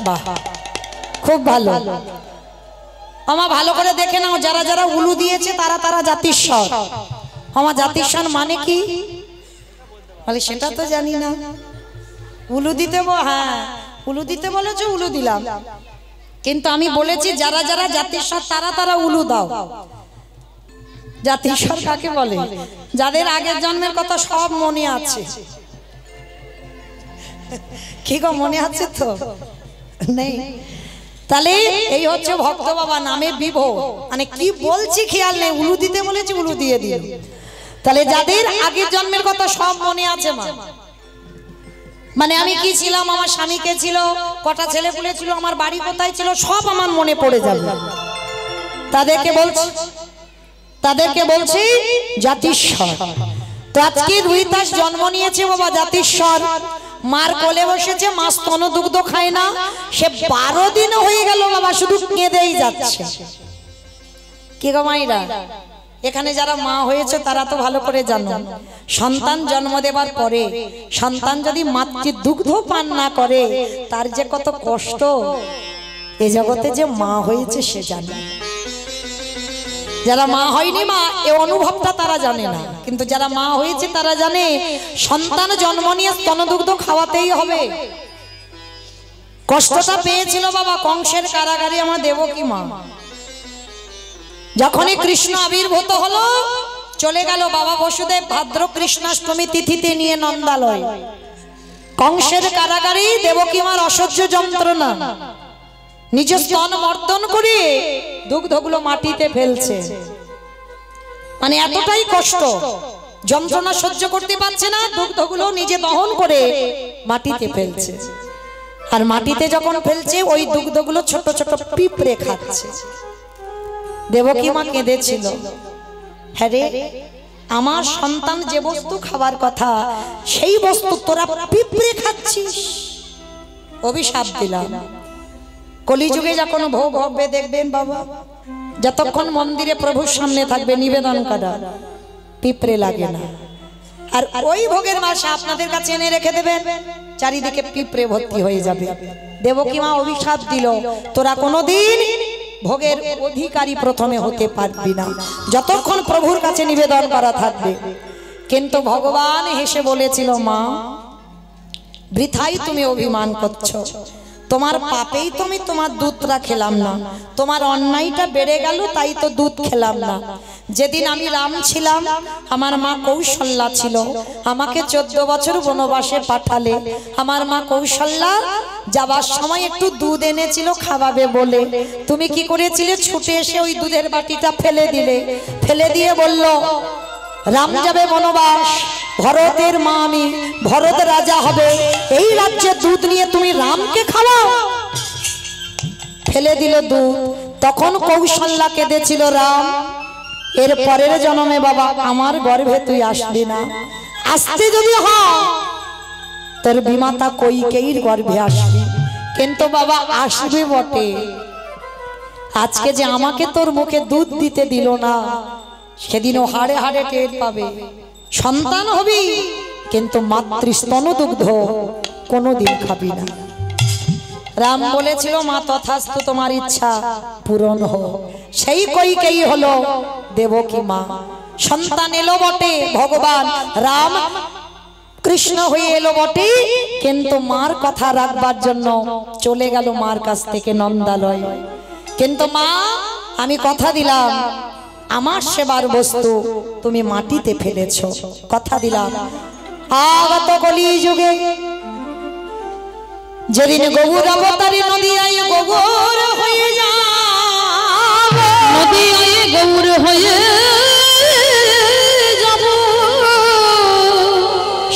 বাহ, খুব ভালো। আমার ভালো করে দেখে নাও, যারা যারা উলু দিয়েছে তারা তারা জাতিস্বর। আমার জাতিস্বর মানে কি বলে সেটা তো জানি না। উলু দিতে হ্যাঁ, উলু দিতে বলেছো, উলু দিলাম, কিন্তু আমি বলেছি যারা যারা জাতিস্বর তারা তারা উলু দাও। জাতিস্বর কাকে বলে? যাদের আগের জন্মের কথা সব মনে আছে। কি গো, মনে আছে তো? নেই? তাহলে এই হচ্ছে ভক্ত বাবা নামে বিভোর, মানে কি বলছি খেয়াল নেই, উলু দিতে বলেছি উলু দিয়ে দিল। তাহলে যাদের আগের জন্মের কথা সব মনে আছে মা, মানে আমি কি ছিলাম, আমার স্বামী কে ছিল, কটা ছেলে পুলে ছিল, আমার বাড়ি কোথায় ছিল, সব আমার মনে পড়ে যাবে। তাদেরকে বলছি জাতিস্বর। তো আজকে রোহিতাস জন্ম নিয়েছে বাবা জাতিস্বর, মার কোলে বসেছে, মা স্তন দুগ্ধ খায় না, সে 12 দিন হয়ে গেল বাবা, শুধু কেঁদেই যাচ্ছে। কি গো মাইরা, এখানে যারা মা হয়েছে তারা তো ভালো করে জানো, সন্তান জন্ম দেবার পরে সন্তান যদি মাতৃ দুগ্ধ পান না করে তার যে কত কষ্ট, এই জগতে যে মা হয়েছে সে জানে। যারা মা হয়নি মা এই অনুভবটা তারা জানে না, কিন্তু যারা মা হয়েছে তারা জানে সন্তান জন্ম নিয়ে স্তনদুগ্ধ খাওয়াতেই হবে। কষ্টটা পেয়েছিল বাবা কংসের কারাগারে আমার দেবকী মা। যখনই কৃষ্ণ আবির্ভূত হলো চলে গেল বাবা বসুদেব ভাদ্র কৃষ্ণাষ্টমী তিথিতে নিয়ে নন্দালয়। কংসের কারাগারে দেবকী মার অসহ্য যন্ত্রণা, নিজ স্তন মর্দন করে দুগ্ধগুলো মাটিতে ফেলছে, মানে এতটাই কষ্ট, যন্ত্রণা সহ্য করতে পারছে না, দুগ্ধগুলো নিজে দহন করে মাটিতে ফেলছে। আর মাটিতে যখন ফেলছে ওই দুগ্ধগুলো ছোট ছোট পিঁপড়ে খাচ্ছে। দেবকী মা কেঁদেছিল, হ্যাঁ রে আমার সন্তান যে বস্তু খাবার কথা সেই বস্তু তোরা পিঁপড়ে খাচ্ছিস, অভিশাপ দিলাম। কলিযুগে যখন ভোগ হবে দেখবেন বাবা, যতক্ষণ মন্দিরে প্রভুর সামনে থাকবে নিবেদন করা পিঁপড়ে লাগে না, আর ওই ভোগের মাসে আপনাদের কাছে এনে রেখে দেবেন, চারিদিকে পিঁপড়ে ভর্তি হয়ে যাবে। দেবকী মা অভিশাপ দিল, তোরা কোনোদিন ভোগের অধিকারী প্রথমে হতে পারবি না যতক্ষণ প্রভুর কাছে নিবেদন করা থাকবে। কিন্তু ভগবান হেসে বলেছিল, মা বৃথাই তুমি অভিমান করছো, তোমার পাপেই তো আমি তোমার দুধটা খেলাম না, তোমার অন্যায়টা বেড়ে গেল তাই তো দুধ খেলাম না। যেদিন আমি রাম ছিলাম আমার মা কৌশল্যা ছিল, আমাকে 14 বছর বনবাসে পাঠালে, আমার মা কৌশল্যা যাবার সময় একটু দুধ এনেছিল খাওয়াবে বলে, তুমি কি করেছিলে, ছুটে এসে ওই দুধের বাটিটা ফেলে দিলে, ফেলে দিয়ে বলল রাম যাবে বনবাস, ভরতের মা আমি, ভরত রাজা হবে, এই রাজ্যে দুধ নিয়ে তুমি রামকে খাওয়াও। ফেলে দিল দুধ। তখন কৌশল্যা কেঁদেছিল, রাম এর পরের জন্মে বাবা আমার গর্ভে তুই আসবি না, আসতে যদি হয় তোর বিমাতা কইকেয়ীর গর্ভে আসবি, কিন্তু বাবা আসবে বটে, আজকে যে আমাকে তোর মুখে দুধ দিতে দিল না, সেদিনও হাড়ে হাড়ে টের পাবে, সন্তান হবি কিন্তু মাতৃস্তন দুগ্ধ কোনোদিন খাবি না। রাম বলেছিল, মা তথাস্তু তোমার ইচ্ছা পূরণ হোক। সেই কইকেয়ী হলো দেবকী মা। সন্তান এলো বটে, ভগবান রাম কৃষ্ণ হয়ে এলো বটে, কিন্তু মার কথা রাখবার জন্য চলে গেল মার কাছ থেকে নন্দালয়। কিন্তু মা আমি কথা দিলাম আমার সেবার বস্তু তুমি মাটিতে ফেলেছ, কথা দিলাম আগত কলি যুগে যেদিন গৌর অবতারী নদিয়ায় গৌর হয়ে যাব, নদিয়ায় গৌর হয়ে যাব,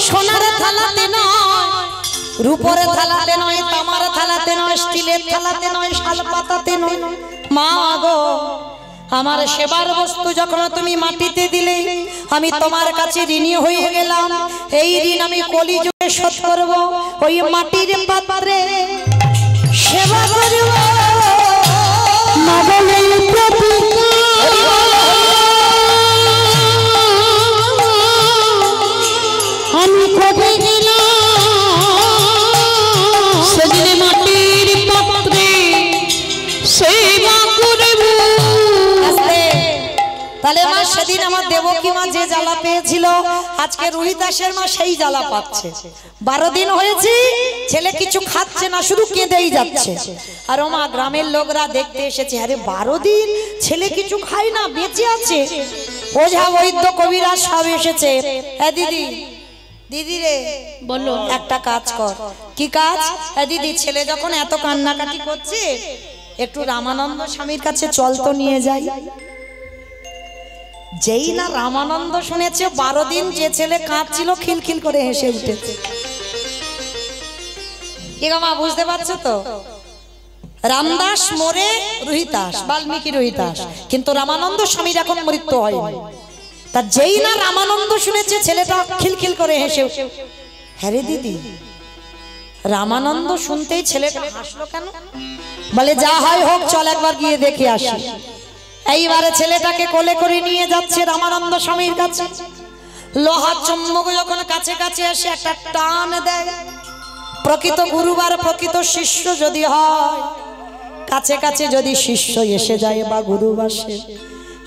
সোনার থালাতে নয়, রূপের থালাতে নয়, তামার থালাতে নয়, স্টিলের থালাতে নয়, শাল পাতাতে নয়, মা গো আমার সেবার বস্তু যখন তুমি মাটিতে দিলে আমি তোমার কাছে ঋণী হয়ে গেলাম। এই ঋণ আমি কলিযুগে শোধ করব। ওই মাটির পাত্রে সেবা করব। আমি কবে গেলাম সেদিন মাটির পাত্রে সেবা করব। তাহলে মা সেদিন আমার দেবকী মা যে জ্বালা পেয়েছিল আজকে রোহিদাসের মা সেই জ্বালা পাচ্ছে। 12 দিন হয়েছে ছেলে কিছু খাচ্ছে না, শুধু কেঁদেই যাচ্ছে। আর ও মা গ্রামের লোকরা দেখতে এসেছে, আরে 12 দিন ছেলে কিছু খায় না, বেঁচে আছে। ওঝা বৈদ্য কবিরাজ সব এসেছে। হ্যাঁ দিদি, দিদি রে বলো একটা কাজ কর। কি কাজ? হ্যাঁ দিদি, ছেলে যখন এত কান্নাকাটি করছে একটু রামানন্দ স্বামীর কাছে চল তো নিয়ে যাই। যেই না রামানন্দ শুনেছে 12 দিন যে ছেলে কাঁদছিল খিলখিল করে হেসে উঠেছে। কি গো মা, বুঝতে পারছো তো? রামদাস মোরে রোহিদাস, বাল্মীকি রোহিদাস, কিন্তু রামানন্দ স্বামীর এখন মৃত্যু হয়নি। তা যেই না রামানন্দ শুনেছে ছেলেটা খিলখিল করে হেসে। হ্যাঁ রে দিদি, রামানন্দ শুনতেই ছেলেটা হাসলো কেন? বলে যা হয় হোক, চল একবার গিয়ে দেখে আসি। এইবারে ছেলেটাকে কোলে করে নিয়ে যাচ্ছে রামানন্দ স্বামীর কাছে। লোহার চুম্বক যখন কাছে কাছে এসে একটা টান দেয়, প্রকৃত গুরুবার প্রকৃত শিষ্য যদি হয়, কাছে কাছে যদি শিষ্য এসে যায় বা গুরু বসে,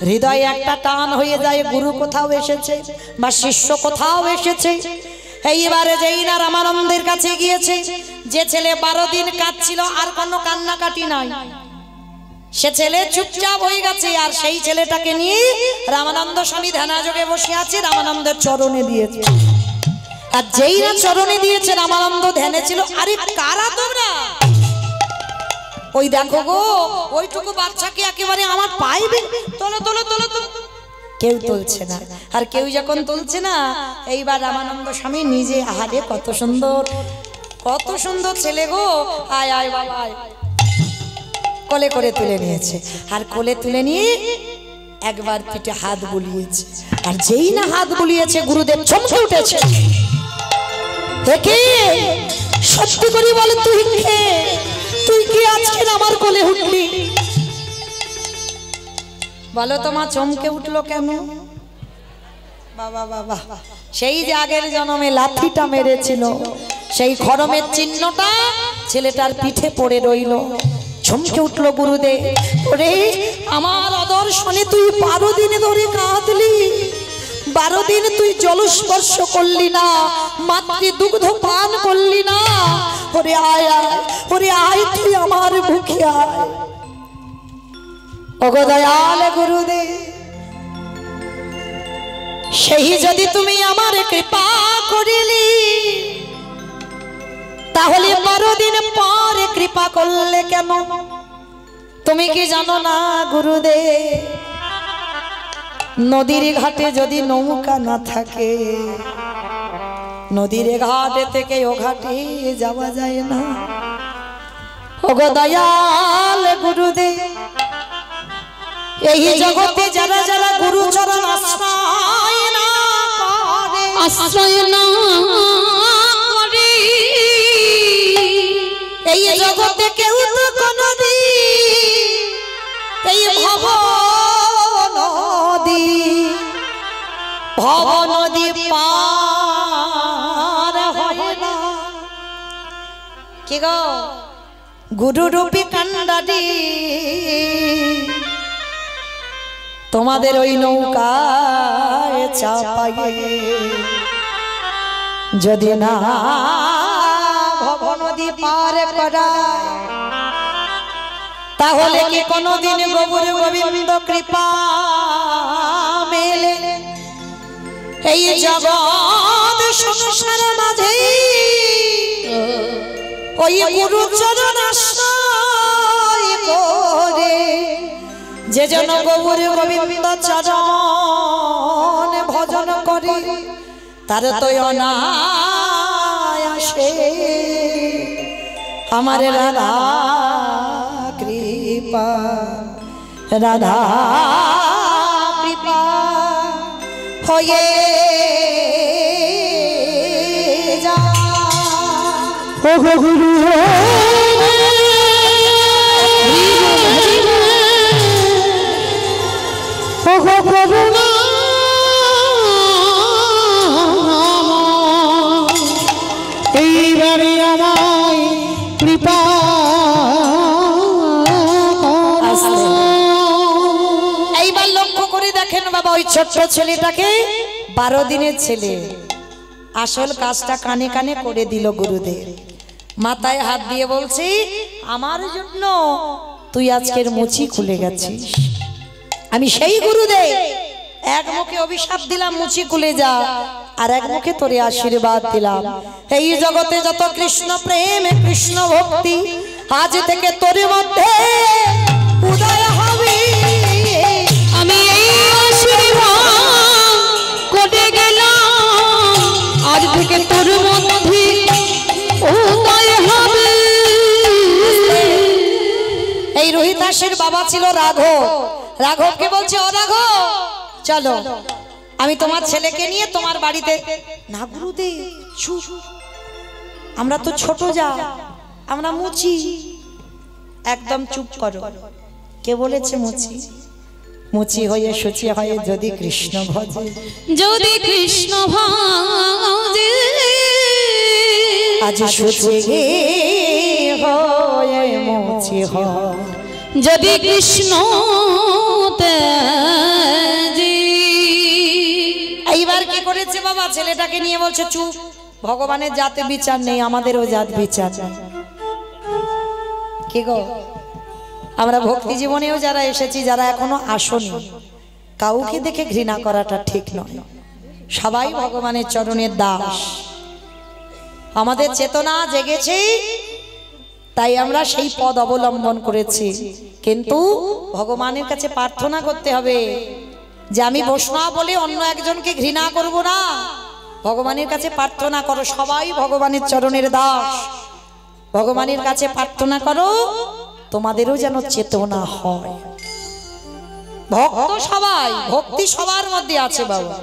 হৃদয়ে একটা টান হয়ে যায়, গুরু কোথাও এসেছে বা শিষ্য কোথাও এসেছে। এইবারে যেই না রামানন্দের কাছে গিয়েছে, যে ছেলে 12 দিন কাঁদছিল আর কোনো কান্নাকাটি নাই, সে ছেলে চুপচাপ হয়ে গেছে। আর সেই ছেলেটাকে নিয়ে রামানন্দ স্বামী ধ্যানাযোগে বসে আছে, রামানন্দের চরণে দিয়েছে। আর যেই না চরণে দিয়েছে, রামানন্দ ধ্যানে ছিল। আরে কারা তোমরা? ওই দেখো গো, ওইটুকু বাচ্চাকে একেবারে আমার পাইবে, তোলো তোলো তোলো তো। কেউ তুলছে না। আর কেউ যখন তুলছে না, এইবার রামানন্দ স্বামী নিজে, আহারে কত সুন্দর, কত সুন্দর ছেলে গো, আয় আয় বাবা আয়, কোলে করে তুলে নিয়েছে। আর কোলে তুলে নিয়ে একবার পিঠে হাত বুলিয়েছে। আর যেই না হাত বুলিয়েছে, গুরুদেব চমকে উঠেছে। দেখে সত্যি করে বলে, তুই কে? তুই কি আজকে আমার কোলে উঠলি? বলো তো মা, চমকে উঠলো কেন? বাবা বাবা, সেই যে আগের জন্মে লাঠিটা মেরেছিল, সেই খড়মের চিহ্নটা ছেলেটার পিঠে পড়ে রইল। চমকে উঠলো গুরুদেব। ওরে আমার আদর্শনে তুই 12 দিন ধরে কাঁদলি, 12 দিন তুই জলস্পর্শ করলি না, মাতৃ দুগ্ধ পান করলি না। ওরে আয় আয়, ওরে আয়, তুই আমার বুকে আয়। ওগো দয়াল গুরুদেব, সেই যদি তুমি আমার কৃপা করিলি, তাহলে 12 দিন পরে কৃপা করলে কেন? তুমি কি জানো না গুরুদেব, নদীর ঘাটে যদি নৌকা না থাকে, নদীর ঘাটে থেকে ও ঘাটে যাওয়া যায় না। ওগো দয়াল গুরুদেব, এই জগতে যারা যারা গুরুচরণ আশ্রয় না করে, আশ্রয় না করে, এই জগতে কেউ তো কোনদিন এই ভব নদী পার হয় না। কি গো গুরু রূপী কান্ডারি, তোমাদের ওই নৌকায় চাপায়ে যদি না ভব নদী পার করায়, তাহলে কি কোনদিন গৌর গোবিন্দ কৃপা মেলে? এই জগৎ সংসার মাঝে ওই গুরু চরণ আশ্রয় করে, যে জন গৌর গোবিন্দ চরণ ভজন করে, তার তো অনায়াসে আমার রাধা কৃপা রাধা কৃপা হয়ে যা ও গুরু ও করুণা এইবারে আমায় কৃপা এইবার লক্ষ্য করে দেখেন বাবা, ওই ছোট্ট ছেলেটাকে 12 দিনের ছেলে আসল কাজটা কানে কানে করে দিল গুরুদেব। মাথায় হাত দিয়ে বলছি, আমার জন্য তুই আজকের মুচি খুলে গেছিস। আমি সেই গুরুদেব, এক মুখে অভিশাপ দিলাম মুচি খুলে যা, আর এক মুখে তোরে আশীর্বাদ দিলাম। এই জগতে যত কৃষ্ণ প্রেম কৃষ্ণ ভক্তি আজ থেকে তোর মধ্যে উদয় হবে। আমি এই আশীর্বাদ করে গেলাম, আজ থেকে তোর মধ্যে উদয় হবে। এই রোহিতাসের বাবা ছিল রাঘব। রাঘবকে বলছে, ও রাঘব চলো, আমি তোমার ছেলেকে নিয়ে তোমার বাড়িতে। না গুরুদেব, চুপ, আমরা তো ছোট যা, আমরা মুচি। একদম চুপ করো। কে বলেছে মুচি? মুচি হয়ে শুচি হয়ে যদি কৃষ্ণ ভজে, যদি কৃষ্ণ ভজে আজ শুচি হয়ে মুচি হয়, যদি কৃষ্ণ তেজি। এইবার কি করেছে বাবা, ছেলেটাকে নিয়ে বলছে চুপ, ভগবানের জাতে বিচার নেই, আমাদেরও জাত বিচার নেই। কি গো, আমরা ভক্তি জীবনেও যারা এসেছি, যারা এখনো আসনি, কাউকে দেখে ঘৃণা করাটা ঠিক নয়। সবাই ভগবানের চরণের দাস। আমাদের চেতনা জেগেছে, তাই আমরা সেই পদ অবলম্বন করেছি। কিন্তু ভগবানের কাছে প্রার্থনা করতে হবে যে আমি বৈষ্ণব বলে অন্য একজনকে ঘৃণা করব না। ভগবানের কাছে প্রার্থনা করো, সবাই ভগবানের চরণের দাস। ভগবানের কাছে প্রার্থনা করো তোমাদেরও যেন চেতনা হয়। ভক্ত সবাই, ভক্তি সবার মধ্যে আছে বাবা।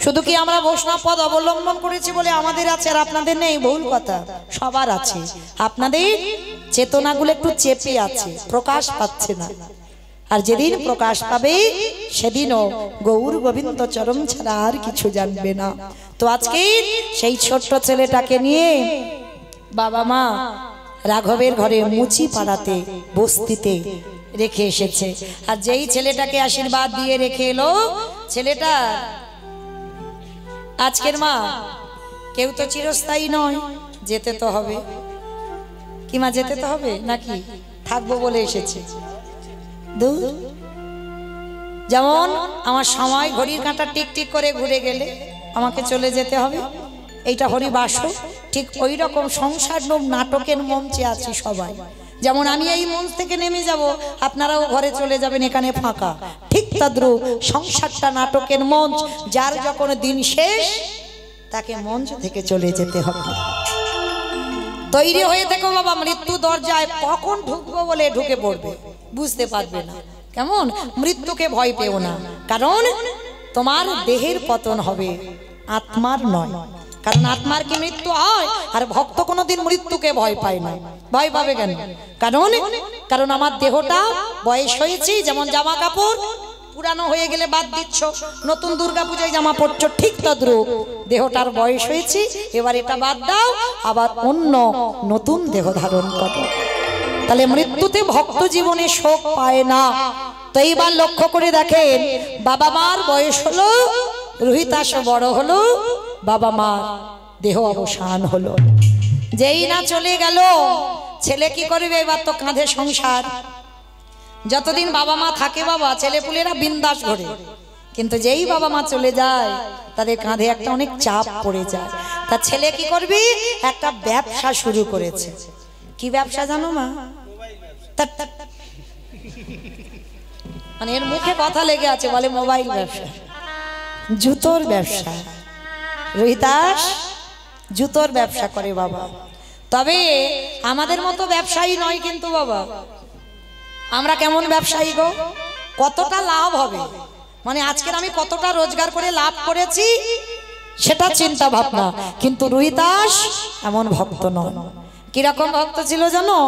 শুধু কি আমরা বৈষ্ণব পদ অবলম্বন করেছি বলে আমাদের আছে আর আপনাদের নেই? ভুল কথা, সবার আছে। আপনাদের চেতনাগুলো একটু চেপে আছে, প্রকাশ পাচ্ছে না। আর যেদিন প্রকাশ পাবে সেদিনও গৌর গোবিন্দ চরণ ছাড়া আর কিছু জানবে না। তো আজকে সেই ছোট্ট ছেলেটাকে নিয়ে বাবা মা রাঘবের ঘরে মুচি পাড়াতে বস্তিতে রেখে এসেছে। আর যেই ছেলেটাকে আশীর্বাদ দিয়ে রেখে এলো, ছেলেটা আজকের মা, কেউ তো চিরস্থায়ী নয়, যেতে তো হবে। কি মা, যেতে তো হবে নাকি থাকবো বলে এসেছে? যেমন আমার সময় ঘড়ির কাঁটা টিক টিক করে ঘুরে গেলে আমাকে চলে যেতে হবে, এইটা হরিবাস। ঠিক ওই রকম সংসার নাটকের মঞ্চে আছি সবাই। যেমন আমি এই মঞ্চ থেকে নেমে যাব, আপনারাও ঘরে চলে যাবেন, এখানে ফাঁকা। ঠিক তদ্রুপ সংসারটা নাটকের মঞ্চ, যার যখন দিন শেষ তাকে মঞ্চ থেকে চলে যেতে হবে। তৈরি হয়ে থেকো বাবা, মৃত্যু দরজায় কখন ঢুকবো বলে ঢুকে পড়বে, বুঝতে পারবে না। কেমন? মৃত্যুকে ভয় পেও না, কারণ তোমার দেহের পতন হবে, আত্মার নয়। কারণ আত্মার কি মৃত্যু হয়? আর ভক্ত কোনোদিন মৃত্যুকে ভয় পায় না। ভয় পাবে কেন? কারণ আমার দেহটা বয়স হয়েছে। যেমন জামা কাপড় পুরানো হয়ে গেলে বাদ দিচ্ছ, নতুন দুর্গাপূজায় জামা পড়ছো, ঠিক তদ্রুপ দেহটার বয়স হয়েছে, এবার এটা বাদ দাও, আবার অন্য নতুন দেহ ধারণ করো। তাহলে মৃত্যুতে ভক্ত জীবনে শোক পায় না। তো এইবার লক্ষ্য করে দেখেন, বাবা মার বয়স হলো, রোহিতাস বড় হলো, বাবা মার দেহ অবসান হলো। যেই না চলে গেল, ছেলে কি করবে? এবার তো কাঁধে সংসার। যতদিন বাবা মা থাকে বাবা, ছেলেপুলেরা বিন্দাস ঘরে। কিন্তু যেই বাবা মা চলে যায়, তাদের কাঁধে একটা অনেক চাপ পড়ে যায়। তা ছেলে কি করবে? একটা ব্যবসা শুরু করেছে। কি ব্যবসা জানো মা? মানে এর মুখে কথা লেগে আছে, বলে মোবাইল ব্যবসা, জুতোর ব্যবসা। রোহিতাস জুতোর ব্যবসা করে বাবা। তবে আমাদের মতো ব্যবসায়ী নয় কিন্তু বাবা। আমরা কেমন ব্যবসায়ী গো? কতটা লাভ হবে, মানে আজকের আমি কতটা রোজগার করে লাভ করেছি সেটা চিন্তা ভাবনা। কিন্তু রুহিদাস এমন ভক্ত নয়। কিরকম ভক্ত ছিল জানো?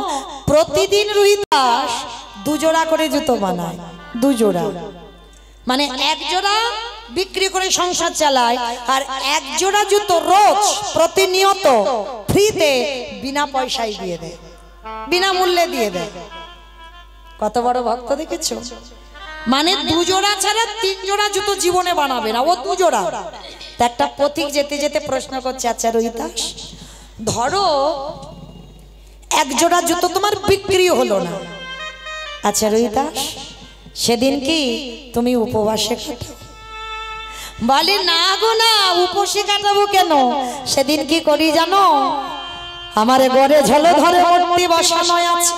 প্রতিদিন রুহিদাস 2 জোড়া করে জুতো বানায়, 2 জোড়া, মানে 1 জোড়া বিক্রি করে সংসার চালায়, আর 1 জোড়া জুতো রোজ প্রতিনিয়ত ফ্রিতে বিনা পয়সায় দিয়ে দেয়, বিনামূল্যে দিয়ে দেয়। কত বড় ভক্ত দেখেছো? মানে 2 জোড়া ছাড়া 3 জোড়া জুতো জীবনে বানাবে না, ও 2 জোড়া। একটা পথিক যেতে যেতে প্রশ্ন করছে, আচ্ছা রুহিদাস, ধরো 1 জোড়া জুতো তোমার বিক্রি হলো না, আচ্ছা রুহিদাস সেদিন কি তুমি উপবাসে কাটাও? বলে না গো না, উপসে কাটাবো কেন? সেদিন কি করি জানো? আমার ঘরে ঝলধরে মূর্তি বসানো আছে,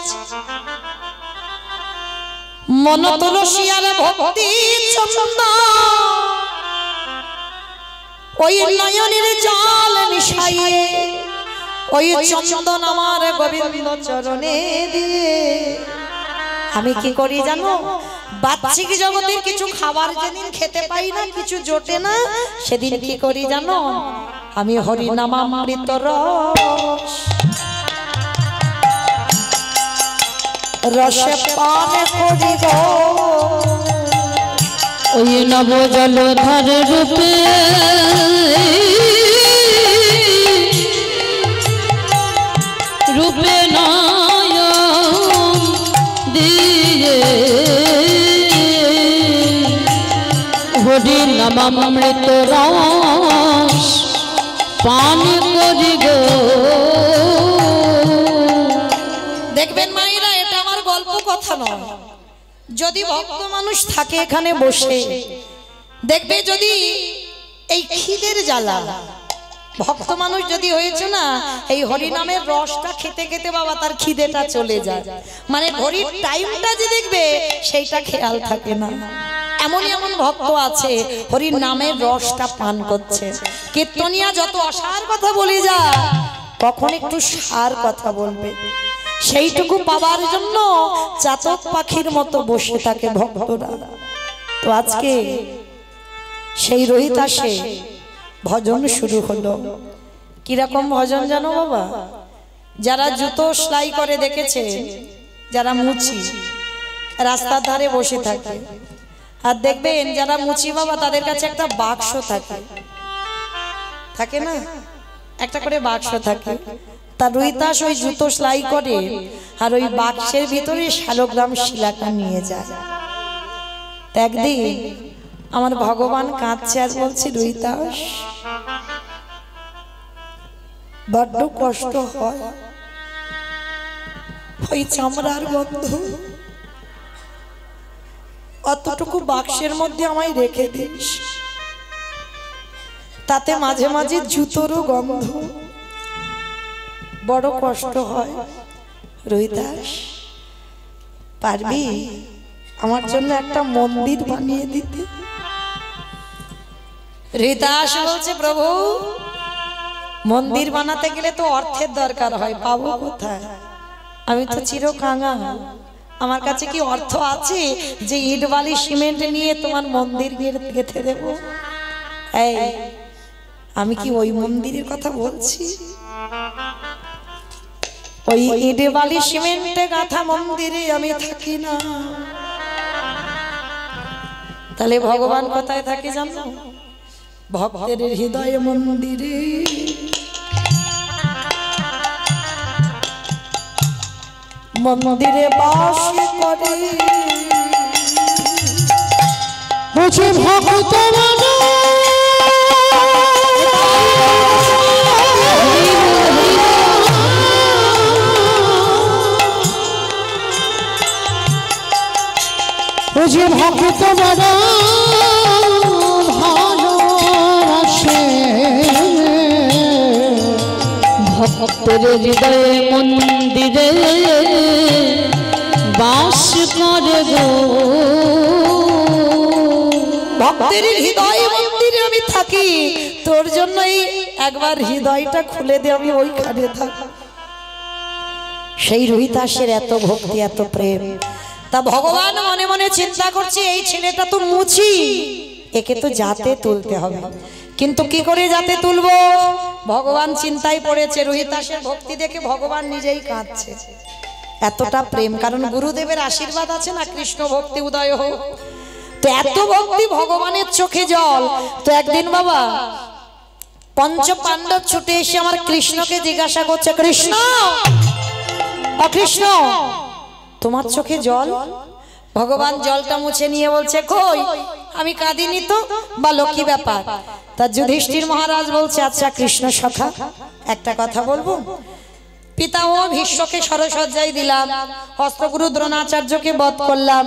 মন তুলসী আর ভক্তি চন্দন, ওই নয়নের জল মিশাইয়ে ওই চন্দন আমার গোবিন্দ চরণে দিয়ে আমি কি করি জানো? বাহ্যিক জগতের কিছু খাবার যেদিন খেতে পাই না, কিছু জোটে না, সেদিন কি করি জানো? আমি হরি নামামৃত রস রসে পান করি গো, ওই নব জলধর রূপে রূপে নয়ন দিয়ে হরি নামামৃত রস পান করি গো। দেখবেন মায়েরা, এটা আমার গল্প কথা নয়। যদি ভক্ত মানুষ থাকে এখানে বসে, দেখবে যদি এই খিদের জ্বালা, ভক্ত মানুষ যদি হয়েছে না, এই হরিনামের রসটা খেতে খেতে বাবা তার খিদেটা চলে যায়, মানে ঘড়ির টাইমটা যে দেখবে সেইটা খেয়াল থাকে না। এমন এমন ভক্ত আছে হরির নামের রসটা পান করছে। কীর্তনিয়া যত অসার কথা বলে যায়, কখন একটু সার কথা বলবে, সেইটুকু পাবার জন্য চাতক পাখির মতো বসে থাকে ভক্তরা। তো আজকে সেই রহিদাসে ভজন শুরু হলো। কিরকম ভজন জানো বাবা? যারা জুতো সেলাই করে দেখেছে, যারা মুচি রাস্তার ধারে বসে থাকে, আর দেখবেন যারা মুচি বাবা তাদের কাছে একটা বাক্স থাকে, থাকে না, একটা করে বাক্স থাকে। তার রুহিদাস ওই জুতো সেলাই করে, আর ওই বাক্সের ভিতরে শালগ্রাম শিলাটা নিয়ে যায়। একদিন আমার ভগবান কাঁদছে আর বলছে, রুহিদাস বড্ড কষ্ট হয়, ওই চামড়ার গন্ধ, অতটুকু বাক্সের মধ্যে আমায় রেখে দিস, তাতে মাঝে মাঝে জুতোরও গন্ধ, বড় কষ্ট হয়। রুহিদাস পারবি আমার জন্য একটা মন্দির বানিয়ে দিতে? রুহিদাস বলছে, প্রভু মন্দির বানাতে গেলে তো অর্থের দরকার হয়, পাবো কোথায়? আমি তো চিরকাঙা, আমার কাছে কি অর্থ আছে যে ইট বালি সিমেন্ট নিয়ে তোমার মন্দির গেঁথে দেব? এই আমি কি ওই মন্দিরের কথা বলছি? ওই ইট বালি সিমেন্টে গাঁথা মন্দিরে আমি থাকি না। তাহলে ভগবান কোথায় থাকে জানো? ভক্তের হৃদয় মন্দিরে। মন্দিরে বাস করে বুঝে ভক্ত বুঝে ভক্ত বড় ভালোবাসে, ভক্তের হৃদয়ে মন্দিরে বাস করে গো। ভক্তের হৃদয় মন্দিরে আমি থাকি, তোর জন্যই একবার হৃদয়টা খুলে দে, আমি ওইখানে থাকি। সেই রুহিদাসের এত ভক্তি, এত প্রেম। তা ভগবান মনে মনে চিন্তা করছে এই ছেলেটা তো মুচি, একে তো যাতে তুলতে হবে, কিন্তু কি করে যাতে তুলবো? ভগবান চিন্তায় পড়েছে। রোহিতাসের ভক্তি দেখে ভগবান নিজেই কাঁদছে, এতটা প্রেম, কারণ গুরুদেবের আশীর্বাদ আছে না, কৃষ্ণ ভক্তি উদয় হোক। তো এত ভক্তি, ভগবানের চোখে জল। তো একদিন বাবা পঞ্চ পাণ্ডব ছুটে এসে আমার কৃষ্ণকে জিজ্ঞাসা করছে, কৃষ্ণ ও কৃষ্ণ তোমার চোখে জল? ভগবান জলটা মুছে নিয়ে বলছে, কই আমি কাঁদিনি তো, বলো কি ব্যাপার? তা যুধিষ্ঠির মহারাজ বলছে, আচ্ছা কৃষ্ণ সখা একটা কথা বলবো, পিতামহ ভীষ্মকে সরসজ্জায় দিলাম, অস্ত্রগুরু দ্রোণাচার্যকে বধ করলাম,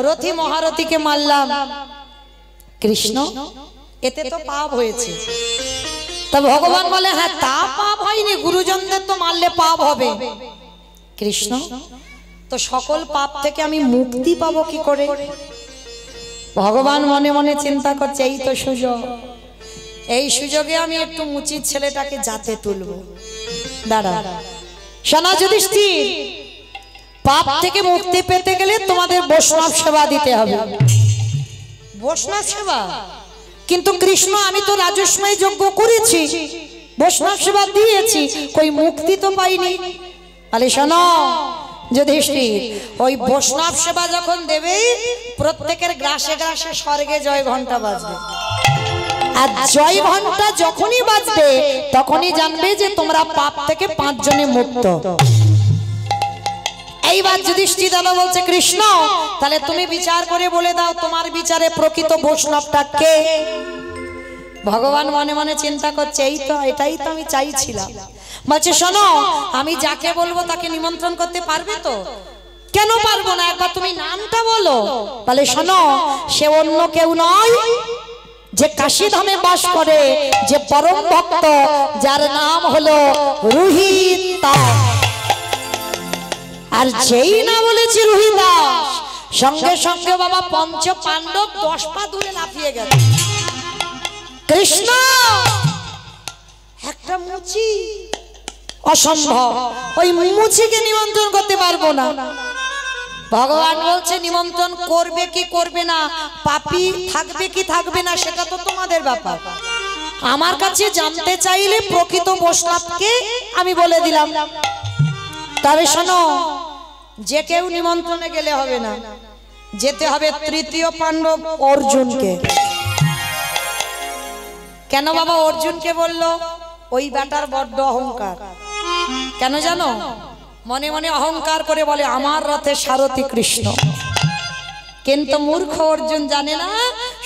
রথী মহারথীকে মারলাম, কৃষ্ণ এতে তো পাপ হয়েছে। তা ভগবান বলে, হ্যাঁ তা পাপ হয়নি, গুরুজনদের তো মারলে পাপ হবে। কৃষ্ণ তো সকল পাপ থেকে আমি মুক্তি পাবো কি করে? ভগবান মনে মনে চিন্তা করছে, এই তো সুযোগ, এই সুযোগে আমি একটু মুচির ছেলেটাকে যাতে তুলবো। দাঁড়া শোনা যুধিষ্ঠির, পাপ থেকে মুক্তি পেতে গেলে তোমাদের বৈষ্ণব সেবা দিতে হবে। বৈষ্ণব সেবা? কিন্তু কৃষ্ণ আমি তো রাজস্বময় যজ্ঞ করেছি, বৈষ্ণব সেবা দিয়েছি, কই মুক্তি তো পাইনি। আরে শোনো যুধিষ্ঠির, ওই বৈষ্ণব সেবা যখন দেবে প্রত্যেকের গ্রাসে গ্রাসে স্বর্গে জয় ঘন্টা বাজবে, আর জয় ঘন্টা যখনই বাজবে তখনই জানবে যে তোমরা পাপ থেকে 5 জনে মুক্ত। এইবার যুধিষ্ঠির দাদা বলছে, কৃষ্ণ তাহলে তুমি বিচার করে বলে দাও তোমার বিচারে প্রকৃত বৈষ্ণবটা কে? ভগবান মনে মনে চিন্তা করছে, এই তো এটাই তো আমি চাইছিলাম। বলছে, শোনো আমি যাকে বলবো তাকে নিমন্ত্রণ করতে পারবে তো? কেন পারবো না, একবার তুমি নামটা বলো। বলে, শোনো সে অন্য কেউ নয়, যে কাশীধামে বাস করে, যে পরম ভক্ত, যার নাম হলো রোহিতা। আর যেই না বলেছি রোহিদাস, সঙ্গে সঙ্গে বাবা পঞ্চ পাণ্ডব 10 পা দূরে লাফিয়ে গেল। কৃষ্ণ একটা মুচি, অসম্ভব, ওই মুচিকে নিমন্ত্রণ করতে পারবো না। ভগবান বলছে, নিমন্ত্রণ করবে কি করবে না, পাপী থাকবে কি থাকবে না, সেটা তো তোমাদের ব্যাপার। আমার কাছে জানতে চাইলে প্রকৃত বৈষ্ণবকে আমি বলে দিলাম। তবে শোনো, যে কেউ নিমন্ত্রণে গেলে হবে না, যেতে হবে তৃতীয় পাণ্ডব অর্জুনকে। কেন বাবা অর্জুনকে বললো? ওই বেটার বড্ড অহংকার। কেন জানো? মনে মনে অহংকার করে বলে, আমার রথে সারথি কৃষ্ণ। কিন্তু মূর্খ অর্জুন জানে না,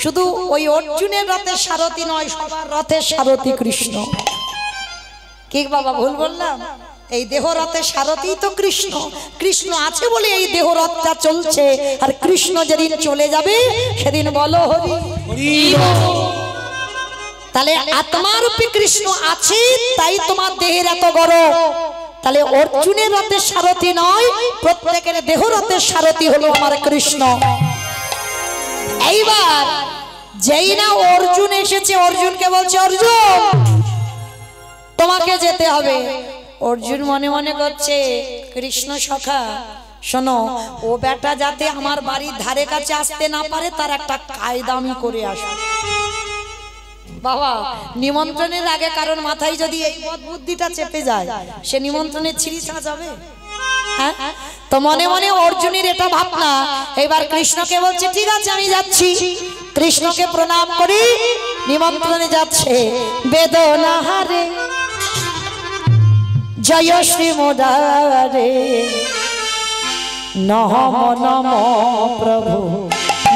শুধু ওই অর্জুনের রথে সারথি নয়, সবার রথে সারথি কৃষ্ণ। কি বাবা ভুল বললাম? এই দেহ রথে সারথি তো কৃষ্ণ। কৃষ্ণ আছে বলে এই দেহ রথটা চলছে, আর কৃষ্ণ যেদিন চলে যাবে সেদিন বলো হরি হরি। তাহলে আত্মারূপী কৃষ্ণ আছে, তাই তোমার দেহের এত গরম। তাহলে অর্জুনের রথের সারথি নয়, প্রত্যেকের দেহ রথের সারথি হলো আমার কৃষ্ণ। এইবার যেই না অর্জুন এসেছে, অর্জুনকে বলছে, অর্জুন তোমাকে যেতে হবে। অর্জুন মনে মনে করছে, কৃষ্ণ সখা শোনো, ও বেটা যাতে আমার বাড়ির ধারে কাছে আসতে না পারে তার একটা কায়দা আমি করে আসবো। বাবা নিমন্ত্রণের আগে কারণ মাথায় যদি এই বুদ্ধিটা চেপে যায়, সে নিমন্ত্রণের ছিঁড়া যাবে। হ্যাঁ, তো মনে মনে অর্জুনের এটা ভাবনা। এবার কৃষ্ণকে বলছে, ঠিক আছে আমি যাচ্ছি। কৃষ্ণকে প্রণাম করি, নিমন্ত্রণে যাচ্ছে। বেদনা হারে জয় শ্রী মোদারে, নম নম প্রভু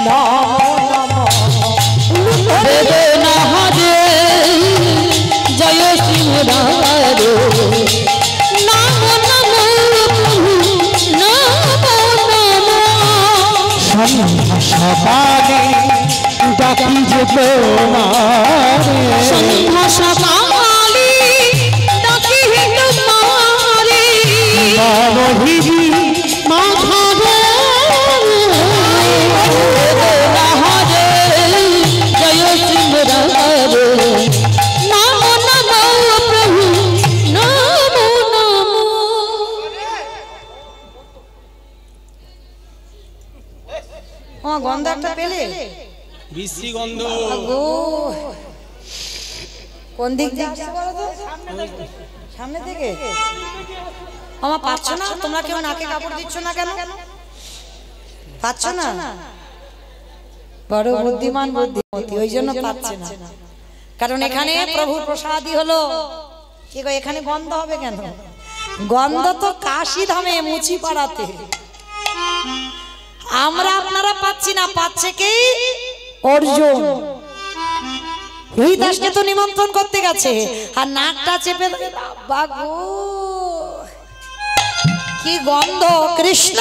নম নম। বেদনা হারে জয় শ্রী মোদারে, নম নম নম নম। সন্ধ্যা সকালে ডাকি যে তোমারে, সন্ধ্যা সকালে ডাকি তোমারে, নবহিরি মাথা রে। বেদনা হারে জয় শ্রী মোদারে, নম নম প্রভু নম নম। গন্ধ একটা পেলে? বিশ্রী গন্ধ। কোন দিক দিয়ে আসছে বলো তো? সামনে থেকে। আমার পাচ্ছ না? তোমরা কেউ নাকে কাপড় দিচ্ছ না কেন? পাচ্ছ না? বড় বুদ্ধিমান বুদ্ধিমতী, ওই জন্য পাচ্ছে না। কারণ এখানে প্রভুর প্রসাদই হলো। কি গো, এখানে গন্ধ হবে কেন? গন্ধ তো কাশী ধামে মুচি পাড়াতে। আমরা আপনারা পাচ্ছি না, পাচ্ছে কি অর্জুন। রুহিদাসকে তো নিমন্ত্রণ করতে গেছে, আর নাকটা চেপে বাগো কি গন্ধ। কৃষ্ণ,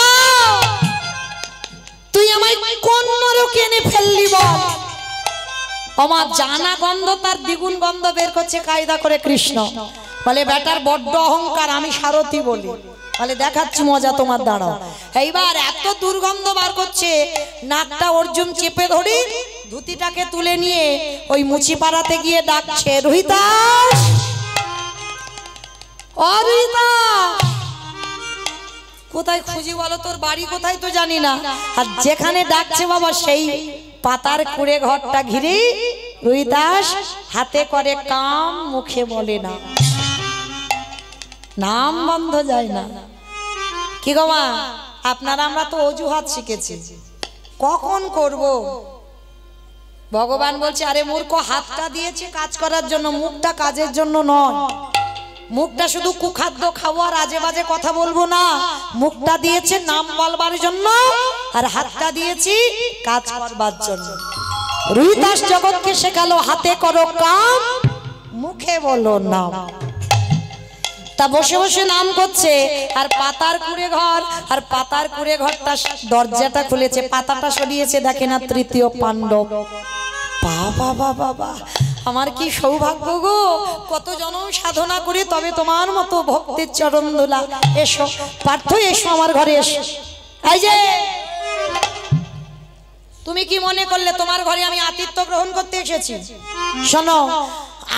তুই আমায় কোন নরকে এনে ফেললি বল? আমার জানা গন্ধ তার দ্বিগুণ গন্ধ বের করছে কায়দা করে কৃষ্ণ। বলে বেটার বড্ড অহংকার, আমি সারথি বলি। বলে দেখাচ্ছি মজা তোমার, দাঁড়াও। এইবার এত দুর্গন্ধ বার করছে, নাকটা অর্জুন চেপে ধরে ধুতিটাকে তুলে নিয়ে ওই মুচি পাড়াতে গিয়ে ডাকছে, রুহিদাস, ও রুহিদাস। কোথায় খুঁজি বলো? তোর বাড়ি কোথায় তো জানি না, আর যেখানে ডাকছে বাবা সেই পাতার কুড়ে ঘরটা ঘিরে রুহিদাস হাতে করে কাম, মুখে বলে না, নাম বন্ধ যায় না। কি গো মা, আপনারা আমরা তো অজুহাত শিখেছি, কখন করব? ভগবান বলছে, আরে মূর্খ, হাতটা দিয়েছে কাজ করার জন্য, মুখটা কাজের জন্য নয়। মুখটা শুধু কুখাদ্য খাবো আর আজে বাজে কথা বলবো না। মুখটা দিয়েছে নাম বলবার জন্য, আর হাতটা দিয়েছি কাজ করবার জন্য। রুহিদাস জগৎকে শেখালো হাতে করো কাম, মুখে বলো নাম। তা বসে বসে নাম করছে, আর পাতার কুড়ে ঘর, আর পাতার কুড়ে ঘরটা দরজাটা খুলেছে, পাতাটা সরিয়েছে, দেখে না তৃতীয় পাণ্ডব। বাবা বাবা বাবা, আমার কি সৌভাগ্য গো, কত জনম সাধনা করে তবে তোমার মতো ভক্তের চরণ দোলা। এসো পার্থ, এসো আমার ঘরে এসো। এই যে তুমি কি মনে করলে তোমার ঘরে আমি আতিথ্য গ্রহণ করতে এসেছি? শোনো,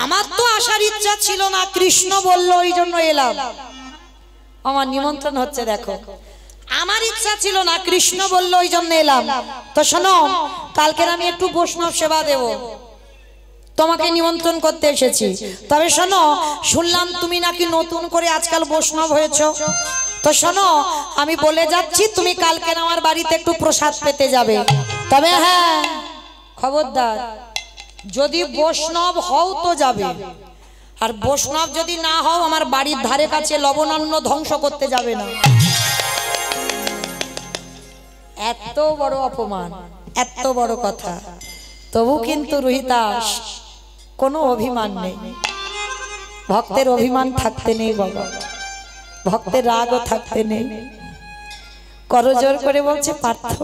আমার তো আসার ইচ্ছা ছিল না, কৃষ্ণ বললো ওই জন্য এলাম। আমার নিমন্ত্রণ হচ্ছে, দেখো আমার ইচ্ছা ছিল না, কৃষ্ণ বললো ওই জন্য এলাম। তো শোনো, কালকে আমি একটু বৈষ্ণব সেবা দেব, তোমাকে নিমন্ত্রণ করতে এসেছি। তবে শোনো, শুনলাম তুমি নাকি নতুন করে আজকাল বৈষ্ণব হয়েছো। তো শোনো, আমি বলে যাচ্ছি, তুমি কালকে আমার বাড়িতে একটু প্রসাদ পেতে যাবে। তবে হ্যাঁ, খবরদার, যদি বৈষ্ণব হও তো যাবে, আর বৈষ্ণব যদি না হও আমার বাড়ির ধারে কাছে লবণান্ন ধ্বংস করতে যাবে না। এত বড় অপমান, এত বড় কথা। তবু কিন্তু রুহিদাস কোনো অভিমান নেই। ভক্তের অভিমান থাকতে নেই বাবা, ভক্তের রাগও থাকতে নেই। করজোর করে বলছে, পার্থ,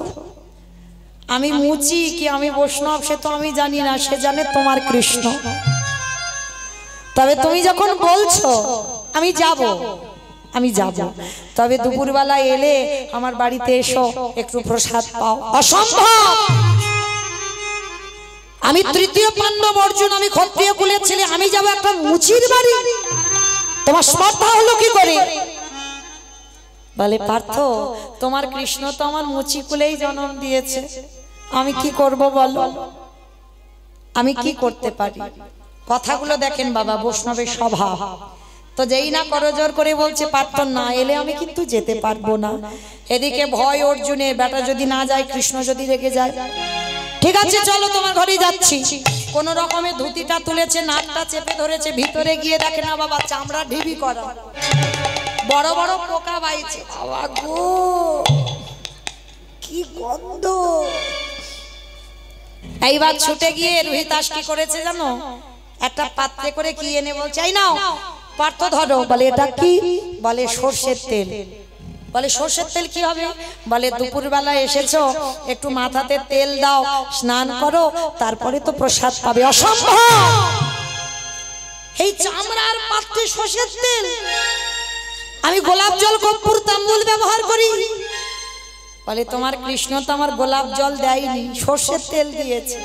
আমি মুচি কি আমি বৈষ্ণব সে তো আমি জানি না, সে জানে তোমার কৃষ্ণ। তবে তুমি যখন বলছো আমি যাব, আমি যাব। তবে দুপুরবেলা এলে আমার বাড়িতে এসো, একটু প্রসাদ পাও। অসম্ভব, আমি তৃতীয় পাণ্ডব অর্জুন, আমি ক্ষত্রিয় কুলের ছেলে, আমি যাব একটা মুচির বাড়ি? তোমার স্পর্ধা হলো কি করে? বলে, পার্থ, তোমার কৃষ্ণ তো আমার মুচি কুলেই জন্ম দিয়েছে, আমি কি করব বলো? আমি কি করতে পারি? কথাগুলো দেখেন বাবা, বৈষ্ণবের স্বভাব। তো যেই না করজোর করে বলছে, পার্থ না এলে আমি কিন্তু যেতে পারবো না। এদিকে ভয় অর্জুনের, বেটা যদি না যায়, কৃষ্ণ যদি রেগে যায়। ঠিক আছে চলো, তোমার ঘরেই যাচ্ছি। কোন রকমে ধুতিটা তুলেছে, নাকটা চেপে ধরেছে, ভিতরে গিয়ে দেখে না বাবা চামড়া ঢিবি করা, বড় বড় পোকা বাইছে। বাবা গো, কি গন্ধ! এইবার ছুটে গিয়ে রুহিদাস কি করেছে জানো? একটা পাত্রে করে কি এনে বলছে, এই নাও পার্থ ধরো। বলে, এটা কি? বলে, সর্ষের তেল। বলে, সর্ষের তেল কি হবে? বলে, দুপুরবেলা এসেছো, একটু মাথাতে তেল দাও, স্নান করো, তারপরে তো প্রসাদ পাবে। অসম্ভব, এই চামড়ার পাত্রে সর্ষের তেল? আমি গোলাপ জল, কর্পূর, তাম্বুল ব্যবহার করি। বলে, তোমার কৃষ্ণ তো আমার গোলাপ জল দেয়নি, সর্ষের তেল দিয়েছে।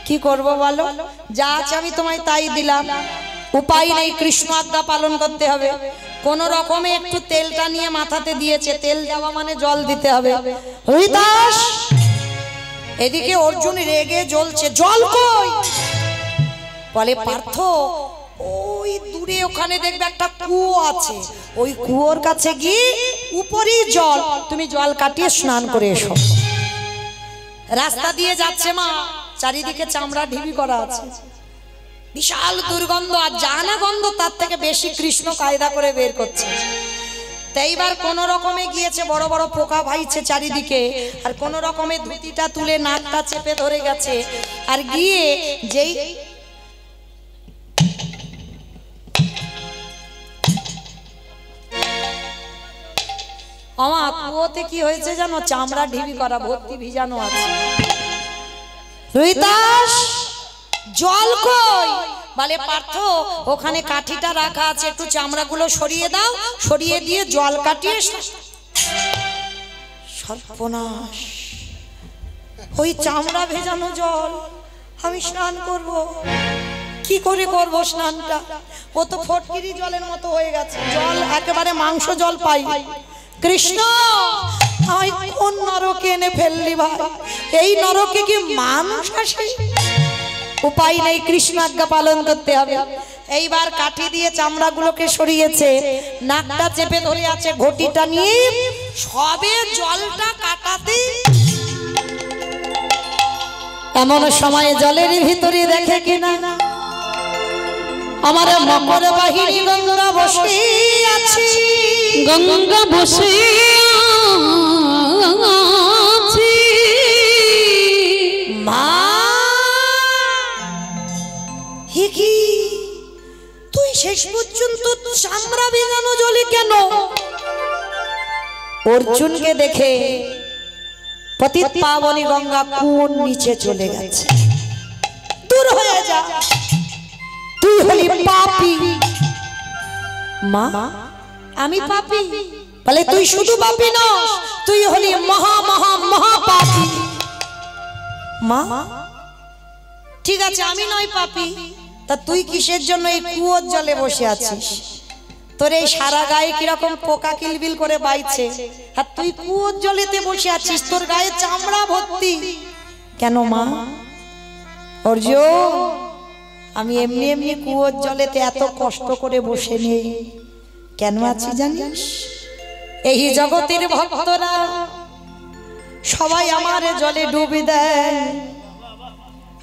কি করব বলো? যা আছে আমি তোমায় তাই দিলাম, উপায় নেই, কৃষ্ণ আজ্ঞা পালন করতে হবে। কোন রকমে একটু তেলটা নিয়ে মাথাতে দিয়েছে, তেল দেওয়া মানে জল দিতে হবে। রুহিদাস এদিকে অর্জুন রেগে জ্বলছে, জল কই? বলে পার্থ ওই দূরে ওখানে দেখবে একটা কুয়ো আছে, ওই কুয়োর কাছে গিয়ে উপরেই জল, তুমি জল কাটিয়ে স্নান করে এসো। রাস্তা দিয়ে যাচ্ছে মা, চারিদিকে চামড়া ঢিবি করা আছে, বিশাল দুর্গন্ধ, আর জানা গন্ধ তার থেকে বেশি কৃষ্ণ কায়দা করে বের করছে। এইবার কোন রকমে গিয়েছে, বড় বড় পোকা ভাইছে চারিদিকে, আর কোন রকমে ধুতিটা তুলে নাকটা চেপে ধরে গেছে, আর গিয়ে যেই আমার কুয়োতে কি হয়েছে জানো, চামড়া ঢিবি করা, ভর্তি ভিজানো আছে। রুহিদাস জল কই? বলে পার্থ ওখানে কাঠিটা রাখা আছে, একটু চামড়াগুলো সরিয়ে দাও, সরিয়ে দিয়ে জল কাটিয়ে। সর্বনাশ, ওই চামড়া ভেজানো জল আমি স্নান করব, কি করে করব স্নানটা? ও তো ফটকিরি জলের মতো হয়ে গেছে, জল একেবারে মাংস জল পাই। কৃষ্ণ আমি কোন নরকে এনে ফেললি ভাই, এই নরকে কি মানুষ আসে? উপায় নেই, কৃষ্ণ আজ্ঞা পালন করতে হবে। এইবার কাঠি দিয়ে চামড়াগুলোকে সরিয়েছে, নাকটা চেপে ধরে আছে, ঘটিটা নিয়ে সবে জলটা কাটাতে, এমন সময়ে জলের ভিতরে দেখে কিনা আমার মকর বাহিনী গঙ্গা বসে আছে, গঙ্গা বসে আছে। মা হিকি তুই শেষ পর্যন্ত চামড়া ভেজানো জলে কেন? অর্জুনকে দেখে পতিত পাবনী গঙ্গা কোন নিচে চলে গেছে, দূর হয়ে যা, তুই হলি পাপী। মা আমি পাপী? বলে তুই শুধু পাপী নস, তুই হলি মহা মহা মহা পাপী। মা ঠিক আছে আমি নয় পাপী, তা তুই কিসের জন্য এই কুয়োর জলে বসে আছিস? তোর এই সারা গায়ে কিরকম পোকা কিলবিল করে বাইছে, আর তুই কুয়োর জলেতে বসে আছিস, তোর গায়ে চামড়া ভর্তি কেন? মা অর্জুন আমি এমনি এমনি কুয়োর জলেতে এত কষ্ট করে বসে নেই, কেন আছি জানিস? এই জগতের ভক্তরা সবাই আমার জলে ডুবে দেয়,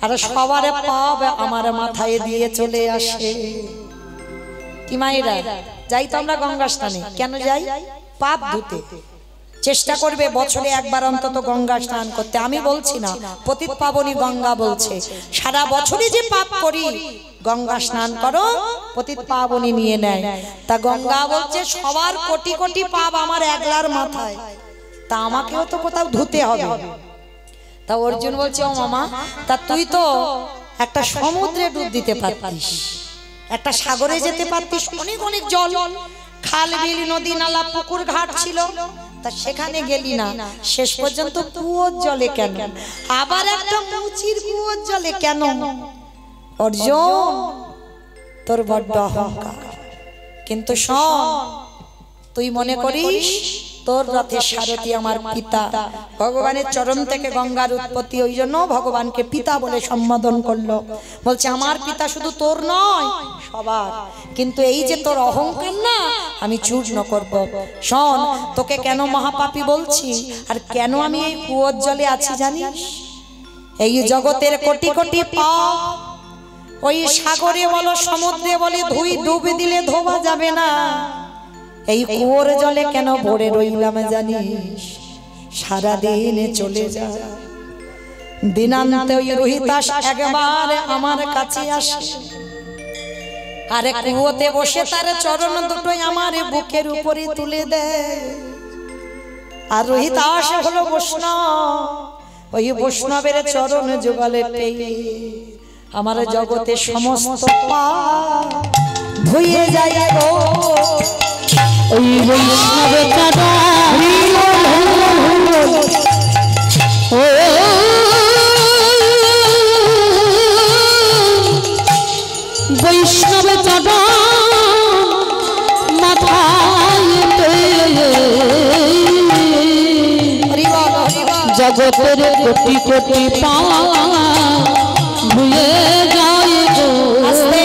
আর সবার পাপ আমার মাথায় দিয়ে চলে আসে। কি মায়েরা যাই তো আমরা গঙ্গা স্নানে, কেন যাই? পাপ ধুতে। চেষ্টা করবে বছরে একবার অন্তত গঙ্গা স্নান করতে। আমি বলছি না, পতিত পাবনী গঙ্গা বলছে সারা বছরই যে পাপ করি গঙ্গা স্নান করো, পতিত পাবনী নিয়ে নেয়। তা গঙ্গা বলছে সবার কোটি কোটি পাপ আমার একলার মাথায়, তা আমাকেও তো কোথাও ধুতে হবে। তা অর্জুন বলছে ও মামা, তা তুই তো একটা সমুদ্রে ডুব দিতে পারতিস, একটা সাগরে যেতে পারতিস, অনেক অনেক জল, খাল বিল নদী নালা পুকুর ঘাট ছিল, তা সেখানে গেলি না, শেষ পর্যন্ত কুয়োর জলে কেন? আবার একটা মুচির কুয়োর জলে কেন? অর্জুন তোর বড্ড অহংকার, কিন্তু শোন তুই মনে করিস তোর রথের সারথি আমার পিতা, ভগবানের চরণ থেকে গঙ্গার উৎপত্তি, ওই জন্য ভগবানকে পিতা বলে সম্বোধন করলো। বলছে আমার পিতা শুধু তোর নয় সবার, কিন্তু এই যে তোর অহংকার না আমি চূর্ণ করব। শোন তোকে কেন মহাপাপী বলছি, আর কেন আমি এই কুয়োর জলে আছি জানিস? এই জগতের কোটি কোটি পাপ ওই সাগরে বলো সমুদ্রে বলে ধুই ডুবে দিলে ধোয়া যাবে না, এই কুয়োর জলে কেন ভরে রইলাম জানিস? সারাদিন চলে যা, দিনান্তে ওই রোহিতাস একবার আমার কাছে আসে, আরে কুয়োতে বসে তার চরণ দুটোই আমার বুকের উপরে তুলে দেয়। আর রোহিতাস হলো বৈষ্ণব, ওই বৈষ্ণবের চরণ যুগলে পেয়ে আমার জগতে সমস্ত পাপ ধুয়ে যায় গো। ওই বৈষ্ণব চাঁদা ও বৈষ্ণব চাঁদা মাথায় জগতের কোটি কোটি পাওয়া ভুলে যায় গো। আস্তে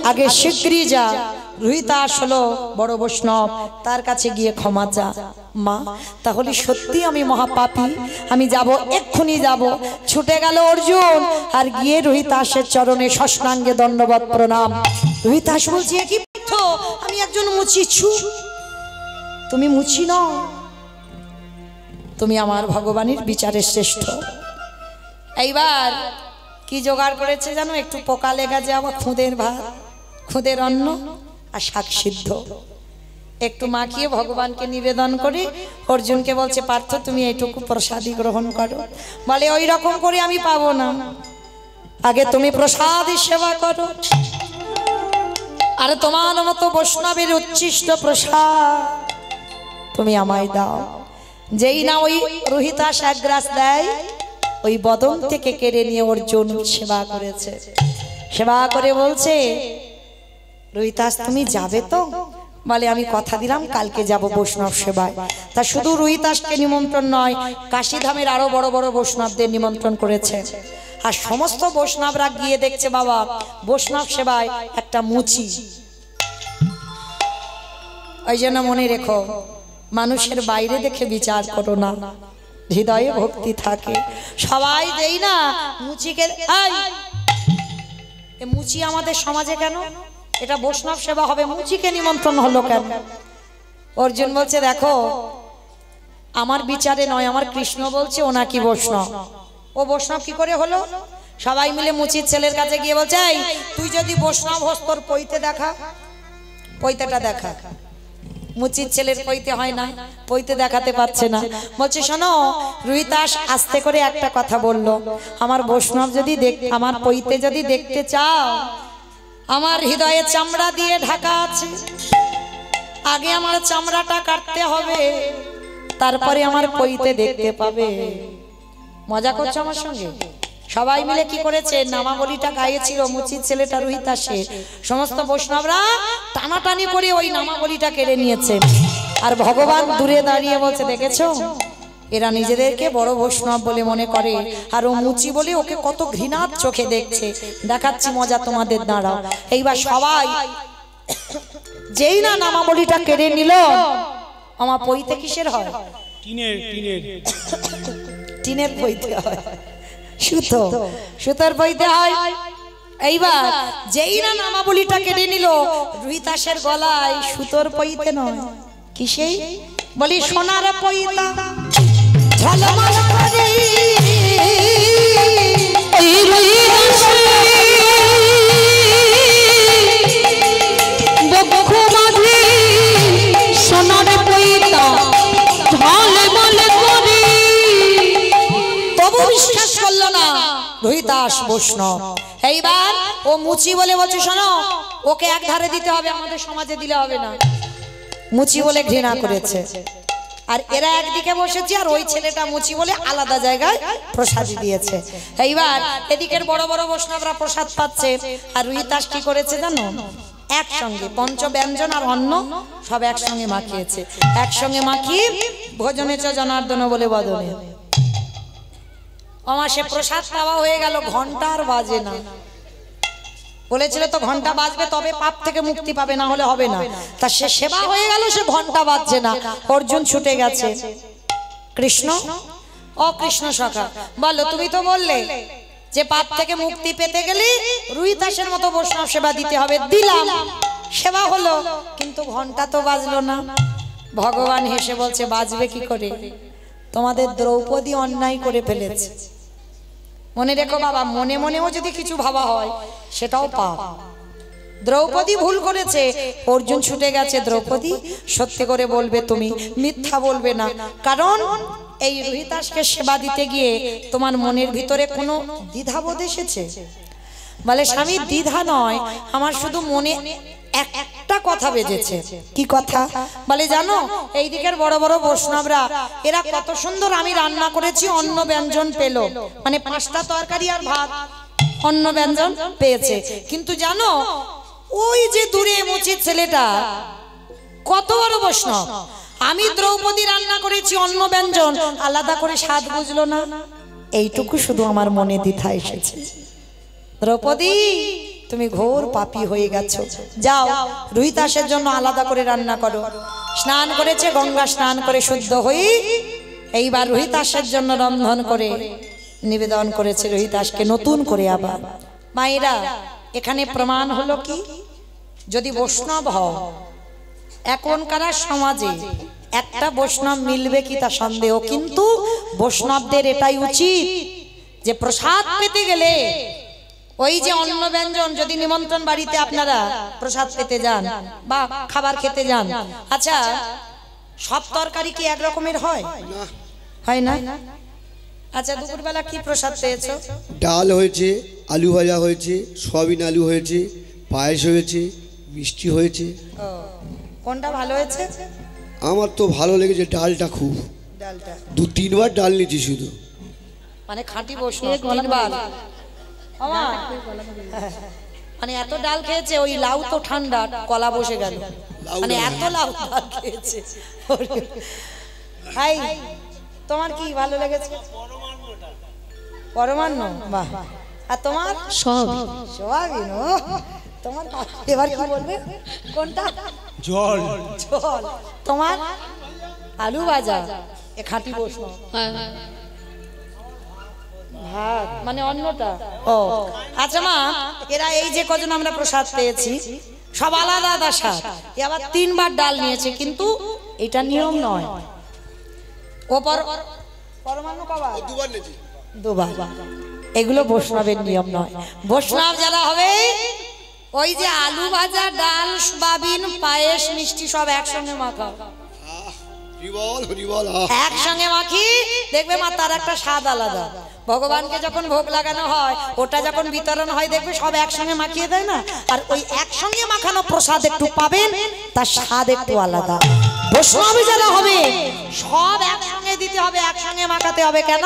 আগে শিগগিরই যা, রুহিতাস হলো বড় বৈষ্ণব, তার কাছে গিয়ে ক্ষমা চা। মা তাহলে সত্যি আমি মহাপাপী, আমি যাব, এক্ষুনি যাব। ছুটে গেল অর্জুন আর গিয়ে রুহিতাসের চরণে ষষ্ঠাঙ্গে দণ্ডবত প্রণাম। রুহিতাস বলছে, কি আমি একজন মুচি ছু, তুমি মুচি নও, তুমি আমার ভগবানের বিচারের শ্রেষ্ঠ। এইবার কি জোগাড় করেছে জানো? একটু পোকা লেগা যাওয়া খুদের ভাত, খুদের অন্ন আর শাক সিদ্ধ একটু মাখিয়ে ভগবানকে নিবেদন করে অর্জুনকে বলছে, পার্থ তুমি এইটুকু প্রসাদী গ্রহণ করো। বলে, ওই রকম করে আমি পাবো না, আগে তুমি প্রসাদী সেবা করো, আর তোমার মতো বৈষ্ণবের উচ্ছিষ্ট প্রসাদ তুমি আমায় দাও। যেই না ওই রুহিতাস এক গ্রাস দেয়, ওই বদন থেকে কেড়ে নিয়ে অর্জুন সেবা করেছে। সেবা করে বলছে, রুহিতাস তুমি যাবে তো? বলে, আমি কথা দিলাম কালকে যাব বৈষ্ণব সেবায়। তা শুধু রুহিতাসকে নিমন্ত্রণ নয়, কাশীধামের আরো বড় বড় বৈষ্ণবদের নিমন্ত্রণ করেছে। আর সমস্ত বৈষ্ণবরা গিয়ে দেখছে, বাবা বৈষ্ণব সেবায় একটা মুচি। ওই জন্য মনে রেখো, মানুষের বাইরে দেখে বিচার করো না, হৃদয়ে ভক্তি থাকে। সবাই দেই না মুচিকে, মুচি আমাদের সমাজে কেন? এটা বৈষ্ণব সেবা হবে, মুচিকে নিমন্ত্রণ হলো কেন? অর্জুন বলছে, দেখো আমার বিচারে নয়, আমার কৃষ্ণ বলছে ও নাকি বৈষ্ণব। ও বৈষ্ণব কি করে হলো? সবাই মিলে মুচির ছেলের কাছে গিয়ে বলছে, তুই যদি বৈষ্ণব হোস তোর পৈতে দেখা, পৈতেটা দেখা। মুচির ছেলের পৈতে হয় না, পৈতে দেখাতে পারছে না। বলছে, শোনো রুহিতাস আস্তে করে একটা কথা বললো, আমার বৈষ্ণব যদি আমার পৈতে যদি দেখতে চাও, আমার হৃদয়ে চামড়া দিয়ে ঢাকা আছে, আগে আমার চামড়াটা কাটতে হবে, তারপরে আমার পৈতে দেখতে পাবে। মজা করছো আমার সঙ্গে? সবাই মিলে কি করেছে, নামাবলীটা গাইছিল মুচির ছেলেটা রুহিতাসের। সমস্ত বৈষ্ণবরা টানাটানি করে ওই নামাবলীটা কেড়ে নিয়েছে। আর ভগবান দূরে দাঁড়িয়ে বলছে, দেখেছো এরা নিজেদেরকে বড় বৈষ্ণব বলে মনে করে, আর ও মুচি বলে ওকে কত ঘৃণার চোখে দেখছে। দেখাচ্ছি মজা তোমাদের, দাঁড়াও। এইবার সবাই যেই না নামাবলীটা কেড়ে নিল, আমার পৈতে কিসের হয়? টিনের পৈতে হয়, সুতো, সুতোর পৈতে হয়। এইবার যেই না নামাবলীটা কেড়ে নিল, রুহিতাসের গলায় সুতোর পৈতে নয়, কিসেই? বলি সোনার পৈতা ঝলমল করে। সোনার পৈতা ঝলমল করে, তবু বিশ্বাস করলো না রুহিতাস বৈষ্ণব। এইবার ও মুচি বলে বলছে, শোনো ওকে এক ধারে দিতে হবে, আমাদের সমাজে দিলে হবে না। মুচি বলে ঘৃণা করেছে। আর এরা একদিকে বসেছে, আর ওই ছেলেটা মুচি বলে আলাদা জায়গায় প্রসাদ দিয়েছে। এইবার এদিকের বড় বড় বৈষ্ণবরা প্রসাদ পাচ্ছে, আর রুহিতাস কি করেছে জানো? একসঙ্গে পঞ্চ ব্যঞ্জন আর অন্ন সব একসঙ্গে মাখিয়েছে। একসঙ্গে মাখিয়ে ভোজনে চ জনার্দন বলে বদনে। আমার সে প্রসাদ পাওয়া হয়ে গেল, ঘন্টা আর বাজে না। বলেছিল তো ঘন্টা বাজবে তবে পাপ থেকে মুক্তি পাবে, না হলে হবে না। তা সে সেবা হয়ে গেল, সে ঘন্টা বাজছে না। অর্জুন ছুটে গেছে, কৃষ্ণ ও কৃষ্ণ সখা বলো, তুমি তো বললে যে পাপ থেকে মুক্তি পেতে গেলে রুহিতাসের মতো বৈষ্ণব সেবা দিতে হবে। দিলাম, সেবা হলো, কিন্তু ঘন্টা তো বাজলো না। ভগবান হেসে বলছে, বাজবে কি করে? তোমাদের দ্রৌপদী অন্যায় করে ফেলেছে। মনে রেখো বাবা, মনে মনেও যদি কিছু ভাবা হয় সেটাও পাপ। দ্রৌপদী ভুল করেছে, অর্জুন ছুটে গেছে। দ্রৌপদী সত্যি করে বলবে, তুমি মিথ্যা বলবে না, কারণ এই রুহিতাসকে সেবা দিতে গিয়ে তোমার মনের ভিতরে কোনো দ্বিধাবোধ এসেছে? বলে, স্বামী দ্বিধা নয়, আমার শুধু মনে একটা কথা বেজেছে। কি কথা? বলে, জানো এই দিকের বড় বড় বৈষ্ণবরা এরা কত সুন্দর আমি রান্না করেছি অন্ন ব্যঞ্জন পেল, মানে 5টা তরকারি আর ভাত অন্ন ব্যঞ্জন পেয়েছে, কিন্তু জানো ওই যে দূরে মুচির ছেলেটা কত বড় বৈষ্ণব, আমি দ্রৌপদী রান্না করেছি অন্ন ব্যঞ্জন, আলাদা করে স্বাদ বুঝলো না। এইটুকু শুধু আমার মনে দ্বিধা এসেছে। দ্রৌপদী তুমি ঘোর পাপী হয়ে গেছো, যাও রোহিতাসের জন্য আলাদা করে রান্না করো। স্নান করেছে, গঙ্গা স্নান করে শুদ্ধ হই এইবার রোহিতাসের জন্য রন্ধন করে নিবেদন করেছে রোহিতাসকে নতুন করে। আবার মায়েরা এখানে প্রমাণ হলো কি, যদি বৈষ্ণব হও এখনকার সমাজে একটা বৈষ্ণব মিলবে কি তা সন্দেহ, কিন্তু বৈষ্ণবদের এটাই উচিত যে প্রসাদ পেতে গেলে ওই যে অন্ন ব্যঞ্জন, যদি নিমন্ত্রণ বাড়িতে আপনারা প্রসাদ পেতে যান বা খাবার খেতে যান, আচ্ছা সব তরকারি কি এক রকমের হয়? হয় না? আচ্ছা দুপুরবেলা কি প্রসাদ পেয়েছো? ডাল হয়েছে, আলু ভাজা হয়েছে, সয়াবিন আলু হয়েছে, পায়েস হয়েছে, মিষ্টি হয়েছে। কোনটা ভালো হয়েছে? আমার তো ভালো লেগেছে ডালটা খুব, ডালটা 2-3 বার ডাল নিয়েছি শুধু। মানে খাঁটি বৈষ্ণব 3 বার। মানে এত ডাল খেয়েছে, ওই লাউ তো ঠান্ডা, কলা বসে গেল, মানে এত লাউ ডাল খেয়েছে। হাই তোমার কি ভালো লেগেছে? পরমান্ন। বাহ। আর তোমার? সোয়াবিন। তোমার এবার কি বলবে? কোনটা? জল। জল। তোমার? আলু ভাজা। এ খাঁটি বৈষ্ণব। ভাত মানে অন্নটা। ও আচ্ছা মা, এরা এই যে কজন আমরা প্রসাদ পেয়েছি সব আলাদা আলাদা স্বাদ, আবার 3 বার ডাল নিয়েছে, কিন্তু এটা নিয়ম নয়। ওপর পরমান্ন কবার? 2 বার নিয়েছি। 2 বার। এগুলো বৈষ্ণবের নিয়ম নয়। বৈষ্ণব যারা হবে ওই যে আলু ভাজা, ডাল, সোয়াবিন, পায়েস, মিষ্টি সব একসঙ্গে মাখা, একসঙ্গে মাখি, দেখবে মা তার একটা স্বাদ আলাদা। ভগবানকে যখন ভোগ লাগানো হয়, ওটা যখন বিতরণ হয়, দেখবে সব একসঙ্গে মাখিয়ে দেয় না, আর ওই একসঙ্গে মাখানো প্রসাদ একটু পাবেন, তার স্বাদ একটু আলাদা। বৈষ্ণব যারা হবে সব একসঙ্গে দিতে হবে, একসঙ্গে মাখাতে হবে। কেন?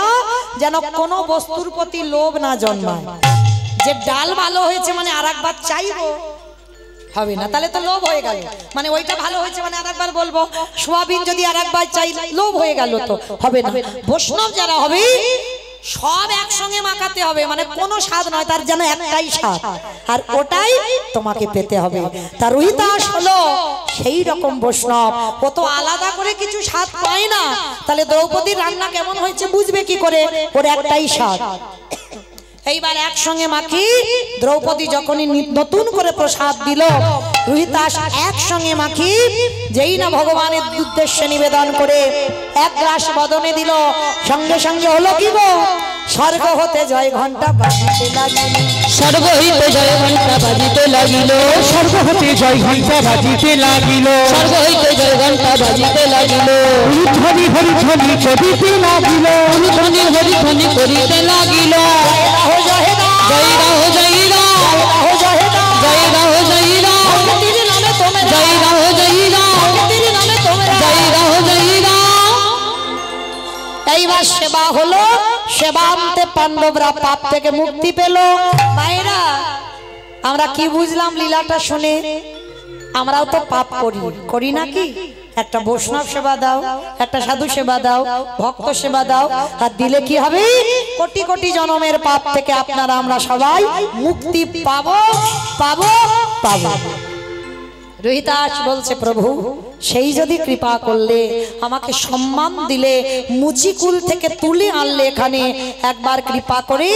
যেন কোনো বস্তুর প্রতি লোভ না জন্মায়। যে ডাল ভালো হয়েছে মানে আরেকবার চাইবো হবে না, তাহলে তো লোভ হয়ে গেল। মানে ওইটা ভালো হয়েছে মানে আরেকবার বলবো, সোয়াবিন যদি আরেকবার চাই লোভ হয়ে গেল, তো হবে না। বৈষ্ণব যারা হবে সব একসঙ্গে মাখাতে হবে, মানে কোনো স্বাদ নয়, তার যেন একটাই স্বাদ, আর ওটাই তোমাকে পেতে হবে। তার রোহিতাস হলো সেই রকম বৈষ্ণব, ও তো আলাদা করে কিছু স্বাদ পায় না। তাহলে দ্রৌপদীর রান্না কেমন হয়েছে বুঝবে কি করে? ওর একটাই স্বাদ। এইবার একসঙ্গে মাখি দ্রৌপদী যখনই নতুন করে প্রসাদ দিল, রোহিতাস একসঙ্গে মাখি যেই না ভগবানের উদ্দেশ্যে নিবেদন করে 1 গ্লাস বদনে দিল, সঙ্গে সঙ্গে হলো কি গো, স্বর্গ হতে জয় ঘন্টা বাজিতে লাগিল, স্বর্গ হইতে জয় ঘন্টা বাজিতে লাগিল, স্বর্গ হতে জয় ঘন্টা বাজিতে লাগিল, স্বর্গ হইতে জয় ঘন্টা বাজিতে লাগিল, হরিধ্বনি হরিধ্বনি করিতে লাগিল, হরিধ্বনি হরিধ্বনি করিতে লাগিল, জয় রাহ জয় রাহ জয় রাহ জয় রাহ জয় রাহ জয় রাহ ভক্তির নামে তোমরা জয় রাহ জয় রাহ ভক্তির নামে তোমরা জয় রাহ জয় রাহ। এইবার সেবা হলো, সেবান্তে পাণ্ডবরা পাপ থেকে মুক্তি পেল। মায়েরা আমরা কি বুঝলাম লীলাটা শুনে? আমরাও তো পাপ করি নাকি? একটা বৈষ্ণব সেবা দাও, একটা সাধু সেবা দাও, ভক্ত সেবা দাও, আর দিলে কি হবে? কোটি কোটি জন্মের পাপ থেকে আপনারা আমরা সবাই মুক্তি পাবো পাবো পাবো। রোহিতাস বলছে, প্রভু সেই যদি কৃপা করলে, আমাকে সম্মান দিলে, মুচিকুল থেকে তুলে আনলে এখানে, একবার কৃপা করে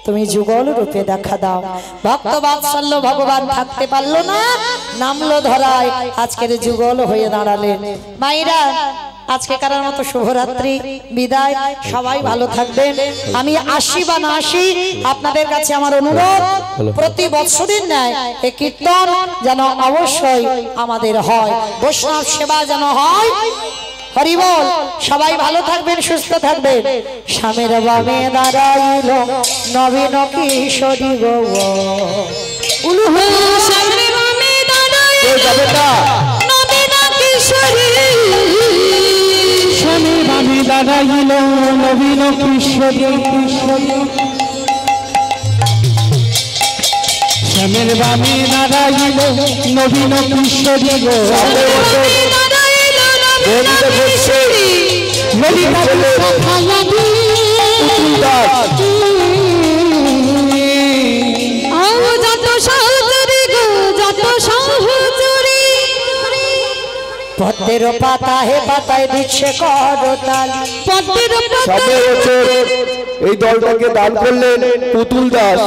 তুমি যুগল রূপে দেখা দাও। ভক্ত বাৎসল্য ভগবান থাকতে পারলো না, নামলো ধরায়, আজকের যুগল হয়ে দাঁড়ালেন। মায়েরা আজকে কারার মতো শুভরাত্রি, বিদায়, সবাই ভালো থাকবেন। আমি আসি বা না আসি, আপনাদের কাছে আমার অনুরোধ, প্রতি বছরের ন্যায় এই কীর্তন যেন অবশ্যই আমাদের হয়, বৈষ্ণব সেবা যেন হয়। হরি বল। সবাই ভালো থাকবেন, সুস্থ থাকবেন। স্বামীর বামে দাঁড়াইল নবীন কিশোরী গো, উলুহু সামনে বামে দাঁড়ায় নবীন কিশোরী, স্বামী বামে দাঁড়াইল নবীন কিশোরী, স্বামীর বামে দাঁড়াইল নবীন কিশোরী গো, ললিতা ঘোষে ললিতা খালাবি পুতুল দাস আও যত সহচরি গো যত সহচরি পদ্মের পাতা হে পাতায় দিচ্ছে করতালি পদ্মের পাতা সবে বছর এই দলটাকে দান করলেন পুতুল দাস।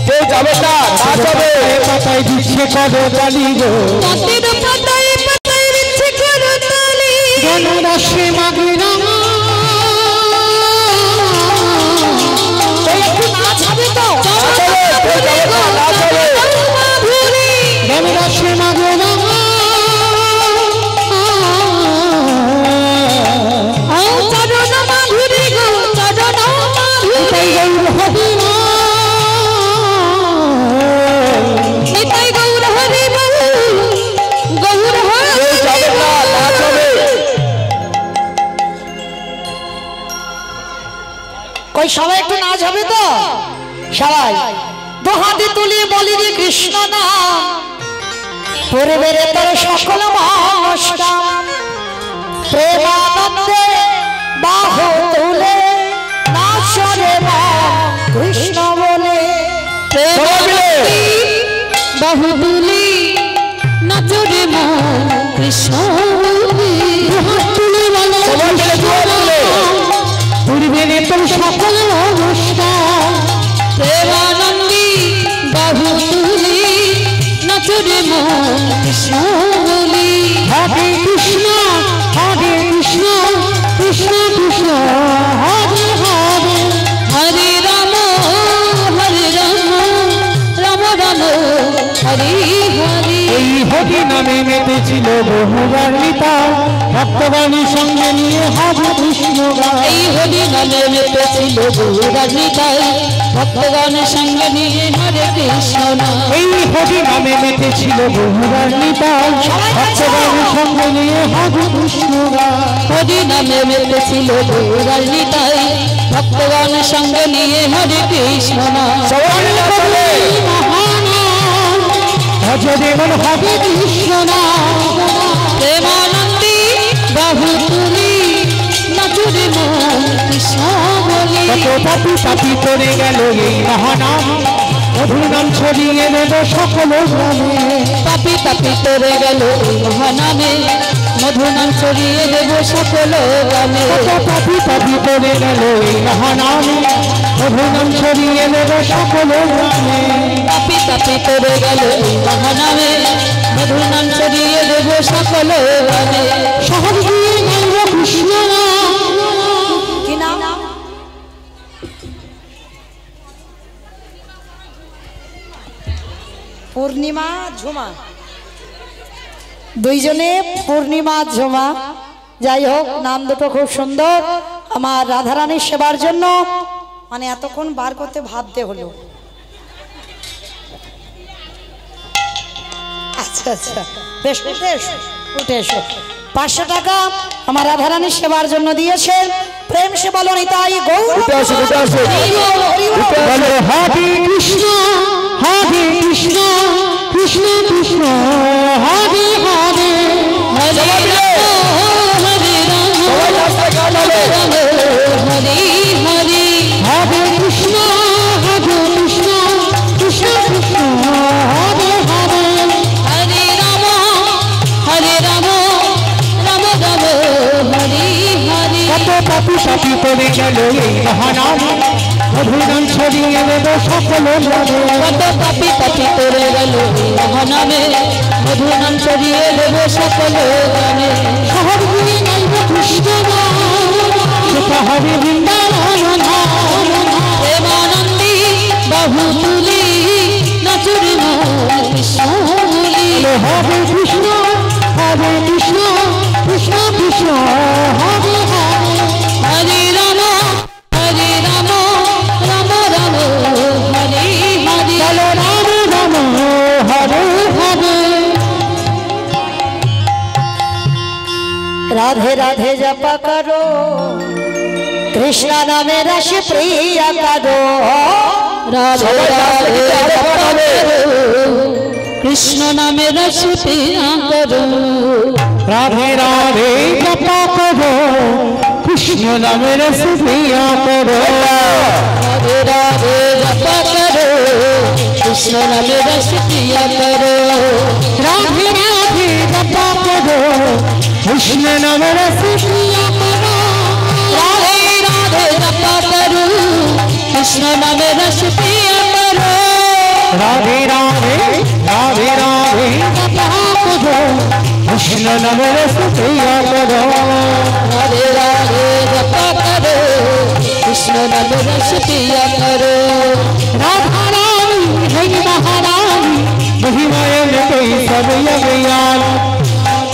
কেউ যাবে না, নাচ হবে। পাতায় দিচ্ছে করতালি গো পদ্মের পাতায় পাতায় দিচ্ছে করতালি গণরাশি মাগে রামা একটু নাচ হবে তো নাচ হবে, কেউ যাবে না, নাচ হবে। গণরাশি মাগে রামা আও চরণ মাধুরী গো চরণ মাধুরী নিতাই গৌর হরি বল গৌর হরি কেউ যাবে না, নাচ হবে। কই সবাই একটু নাচ হবে তো সবাই দোহাতে তুলি বলি রে কৃষ্ণ নাম পরে বেড়ে তোর সকল মহানুষ্ঠান প্রেমানন্দে বাহু তুলে নাচরে মা কৃষ্ণ বলে বাহু তুলি নাচরে মন কৃষ্ণ পূর্বে তোর সকল অনুষ্ঠান প্রেমানন্দী বাহু তুলি নাচরে মন কৃষ্ণ বলি হরে কৃষ্ণ কৃষ্ণ কৃষ্ণ হরে হরে হরে রাম রাম রাম হরে হরে এই হরি নামে মেতেছিল বহুবার নিতাই ভক্তবাণী সঙ্গে নিয়ে হরে কৃষ্ণ গায় এই হরি নামে মেতেছিল গৌরাধিকাই ভক্তগণের সঙ্গে নিয়ে হরে কৃষ্ণ নাম এই হরি নামে মেতেছিল বহুবার নিতাই ভক্তবাণী সঙ্গে নিয়ে হরে কৃষ্ণ গায় হরি নামে মেতেছিল গৌরাধিকাই ভক্তগণের সঙ্গে নিয়ে হরে কৃষ্ণ নাম ভজরে মন হরে কৃষ্ণ নাম প্রেমানন্দী বাহু তুলি নাচুরে মন কৃষ্ণ বলি কত পাপি পাপি করে গেল এই মহানাম মধুর নাম ছড়িয়ে দেব সকল গ্রামে পাপি পাপি তোরে গেল এই মহানামে মধু নাম ছড়িয়ে দেব সকল গ্রামে কত পাপি পাপি করে গেল এই মহানাম মধুর নাম ছড়িয়ে দেব সকল গ্রামে পাপি পাপি তোরে গেল এই মহানামে মধু নাম ছড়িয়ে দেব সকল গ্রামে শহর দিয়ে গাইব কৃষ্ণ নাম কি নাম পূর্ণিমা ঝুমা দুইজনে পূর্ণিমা ঝুমা যাই হোক নাম দুটো খুব সুন্দর আমার রাধারানীর সেবার জন্য মানে এতক্ষণ বার করতে ভাবতে হলো আচ্ছা আচ্ছা বেশ উঠে এসো উঠে এসো 500 টাকা আমার রাধারানীর সেবার জন্য দিয়েছেন প্রেম সে বলো নিতাই গৌর উঠে আসো, উঠে আসো। বলো হরে কৃষ্ণ কৃষ্ণ কৃষ্ণ হরে হরে হরে রাম হরে রাম সবাই রাস্তায় গান হবে। হরে হরে হরে কৃষ্ণ কৃষ্ণ কৃষ্ণ হরে হরে হরে রাম রাম রাম হরে হরে কত পাপি পাপি করে গেল এই মহানাম মধুর নাম ছড়িয়ে দেব সকল গ্রামে কত পাপি পাপি তোরে গেল মহানামে মধু নাম ছড়িয়ে দেব সকল গ্রামে শহর দিয়ে গাইব কৃষ্ণ নাম সেটা হবে বৃন্দাবন প্রেমানন্দী বাহু তুলি নাচুরি মন কৃষ্ণ বলি হরে কৃষ্ণ কৃষ্ণ কৃষ্ণ হরে হরে হরে রাম রাম রাম হরে হরে চলো রাম রাম হরে হরে राधे राधे जप करो कृष्ण नामे रस प्रिय करो राधे राधे কৃষ্ণ নামে রস পিয়া করো রাধে রাধে জপা করো কৃষ্ণ নামে রস পিয়া করো রাধে রাধে জপা করো কৃষ্ণ নামে রস পিয়া করো রাধে রাধে জপা করো কৃষ্ণ নামে রস পিয়া করো রাধে রাধে জপা করো কৃষ্ণ নামে রস পিয়া করো রাধে রাধে রাধে রাধে জপা করো কৃষ্ণ নামে রস পিয়া করো রাধে রাধে জপা করো কৃষ্ণ নামে রস পিয়া করো राधा रानी है महारानी महिमाएं में कोई सब अज्ञान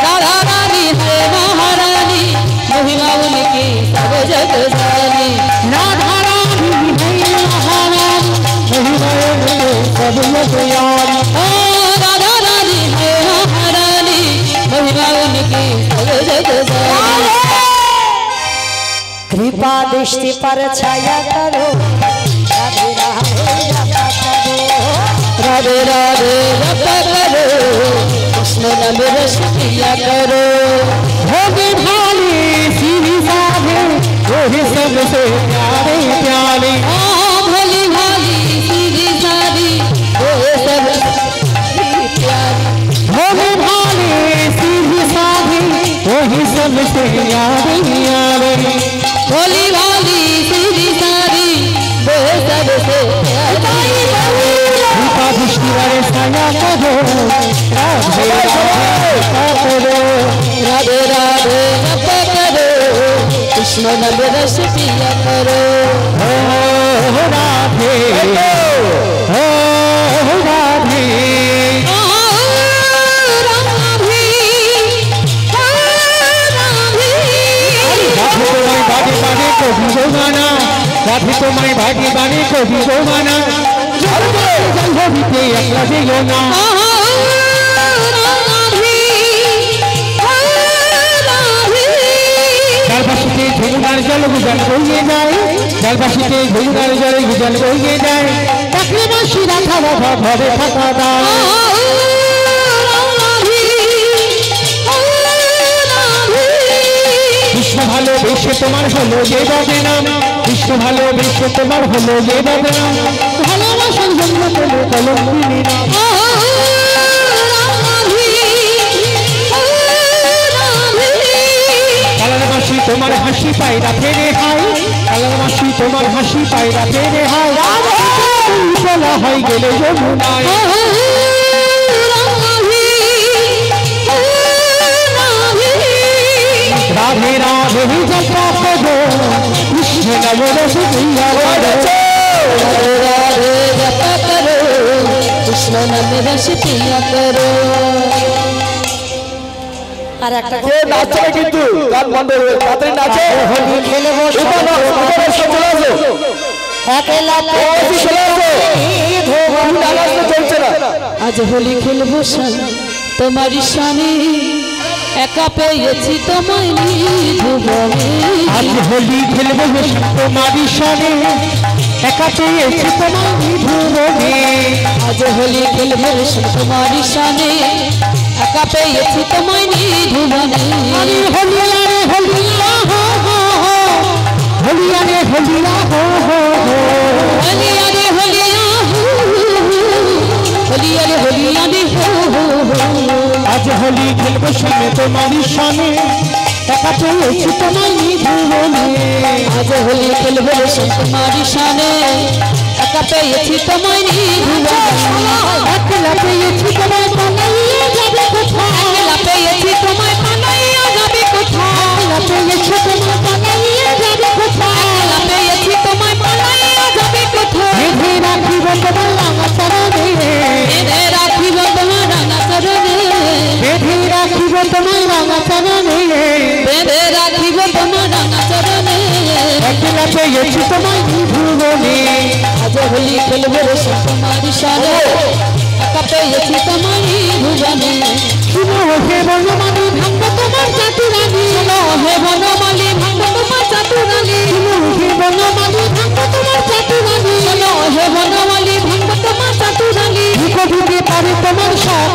राधा रानी है महारानी महिमा उनकी सब जग जानी राधा रानी है महारानी महिमाएं में कोई सब अज्ञान ओ राधा रानी है महारानी महिमा उनकी सब जग जानी कृपा दृष्टि पर छाया करो राधे राधे जपा करो राधे राधे जपा करो कृष्ण नाम रस पिया करो भोगे भाले सीधी साधे वही सबसे प्यारे प्यारे ओ भोली भाली सीधी सादी वो सब प्यारी भोगे भाले सीधी साधे वही सबसे प्यारे प्यारे भोली भाली सीधी सादी वो सबसे प्यारी कृपा दृष्टि वाले छाया करो राधे राधे करो राधे राधे जपा करो कृष्ण नाम रस पिया करो ओ राधे ओ राधे ओ राधी ओ राधी राधे तुम्हारी भागी बानी को भी गोगाना राधे तुम्हारी भागी बानी को भी गोगाना जल भी पे अकला दे योना जलबाशीते झुलुनार जल गुजल बहिए जाए जलबाशीते झुलुनार जल गुजल बहिए जाए तकले बाशी राखा बाबा भवे थाका दाए কৃষ্ণ ভালোবেসে তোমার হলো যে বদনাম কৃষ্ণ ভালোবেসে তোমার হলো যে বদনাম ভালোবাসার জন্য কোনো কলঙ্কিনী নাম কালার মাসি তোমার হাসি পায়রা ফেরে হাই কালার মাসি তোমার হাসি পায়রা ফেরে হাই বলা হয় গেলে যমুনায় राधे राधे जपा करो कृष्ण नाम रस पिया करो राधे राधे जपा करो कृष्ण नाम रस पिया करो আর একটা কে নাচে কিন্তু গান বন্ধ হয়ে তাড়াতাড়ি নাচে হোলি খেলবো চলে আসো একলা চলে আসো চলছে না আজ হোলি খেলবো শান তোমারি শানে একা পেয়েছি তোমায় নিধুবনে आज होली खेलबो तुम्हारी शाने एका पेয়েছি তোমায় নিধুবনে আজ হোলি খেলবো তোমারি শানে একা পেয়েছি তোমায় নিধুবনে আরে হোলিয়া রে হোলিয়া হো হো হো হোলিয়া রে হোলিয়া হো হো হো হোলিয়া রে হোলিয়া হোলিয়া রে হোলিয়া রে হো হো হো आज होली खेलबो सामने तुम्हारी शाने एका पेয়েছি তোমায় নিধুবনে আজ হোলি খেলবো তোমারি শানে একা পেয়েছি তোমায় নিধুবনে একলা পেয়েছি তোমায় পালাইয়া যাবে কোথায় একলা পেয়েছি তোমায় পালাইয়া যাবে কোথায় একলা পেয়েছি তোমায় পালাইয়া যাবে কোথায় একলা পেয়েছি তোমায় পালাইয়া যাবে কোথায় বেঁধে রাখিব তোমার রাঙা চরণে বেঁধে রাখিব তোমার রাঙা চরণে বেঁধে রাখিব তোমার রাঙা চরণে বেঁধে রাখিব তোমার রাঙা চরণে একলা পেয়েছি তোমায় নিধুবনে আজ হোলি খেলবো তোমারি শানে একা পেয়েছি তোমায় নিধুবনে শুনো হে বনমালী ভাঙ্গ তোমার চাতুরানী শোনো হে বনমালী ভাঙ্গ তোমার চাতুরানী শুনো হে বনমালী ভাঙ্গ তোমার চাতুরানী শোনো হে বনমালী ভাঙ্গ তোমার চাতুরানী ঢুকে ঢুকে পারে তোমার সব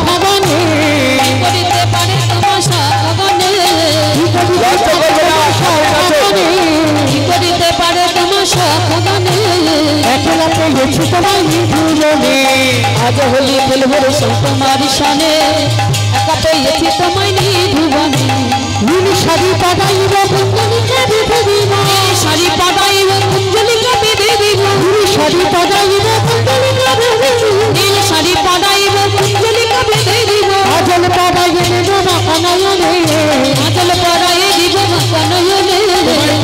পেয়েছি তোমায় নিধুবনে আজ হোলি খেলবো রে তোমার শানে একা পেয়েছি তোমায় নিধুবনে নীল শাড়ি পাড়াইব কুঞ্জলিকা বেঁধে দিব শাড়ি পাড়াইব কুঞ্জলিকা বেঁধে দিব নীল শাড়ি পাড়াইব কুঞ্জলিকা বেঁধে দিব নীল শাড়ি পাড়াইব কুঞ্জলিকা বেঁধে দিব আজল পাড়াইয়ে দেব মাখানয়নে আঁচল পাড়াইয়ে দিব মাখানয়নে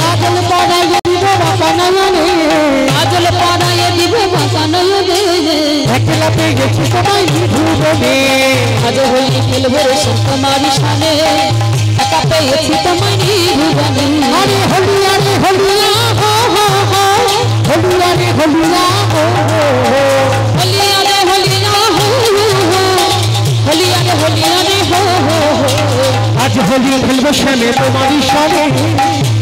আজল পাড়াইয়ে দিব মাখানয়নে আঁচল পাড়াইয়ে দিব মাখানয়নে একলা পেয়েছি তোমায় নিধুবনে আজ হোলি খেলবো রে তোমার শানে একা পেয়েছি তোমায় নিধুবনে আরে হলিয়া হো হো হো হলিয়া রে হলিয়া হো হো হোলিয়া রে হোলিয়া হো হোলিয়া রে হোলিয়া রে হো হো আজ হোলি খেলবো শ্যামে তোমারই সনে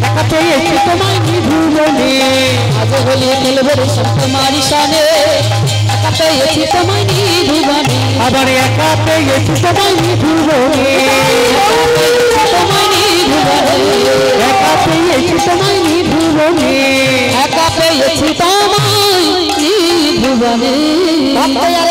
একা পেয়েছি তোমায় নিধুবনে আজ হোলি খেলবো রে তোমার শানে একা পেয়েছি তোমায় নিধুবনে আবার একা পেয়েছি তোমায় নিধুবনে তোমায় নিধুবনে একা পেয়েছি তোমায় নিধুবনে একা পেয়েছি তোমায় নিধুবনে ভক্ত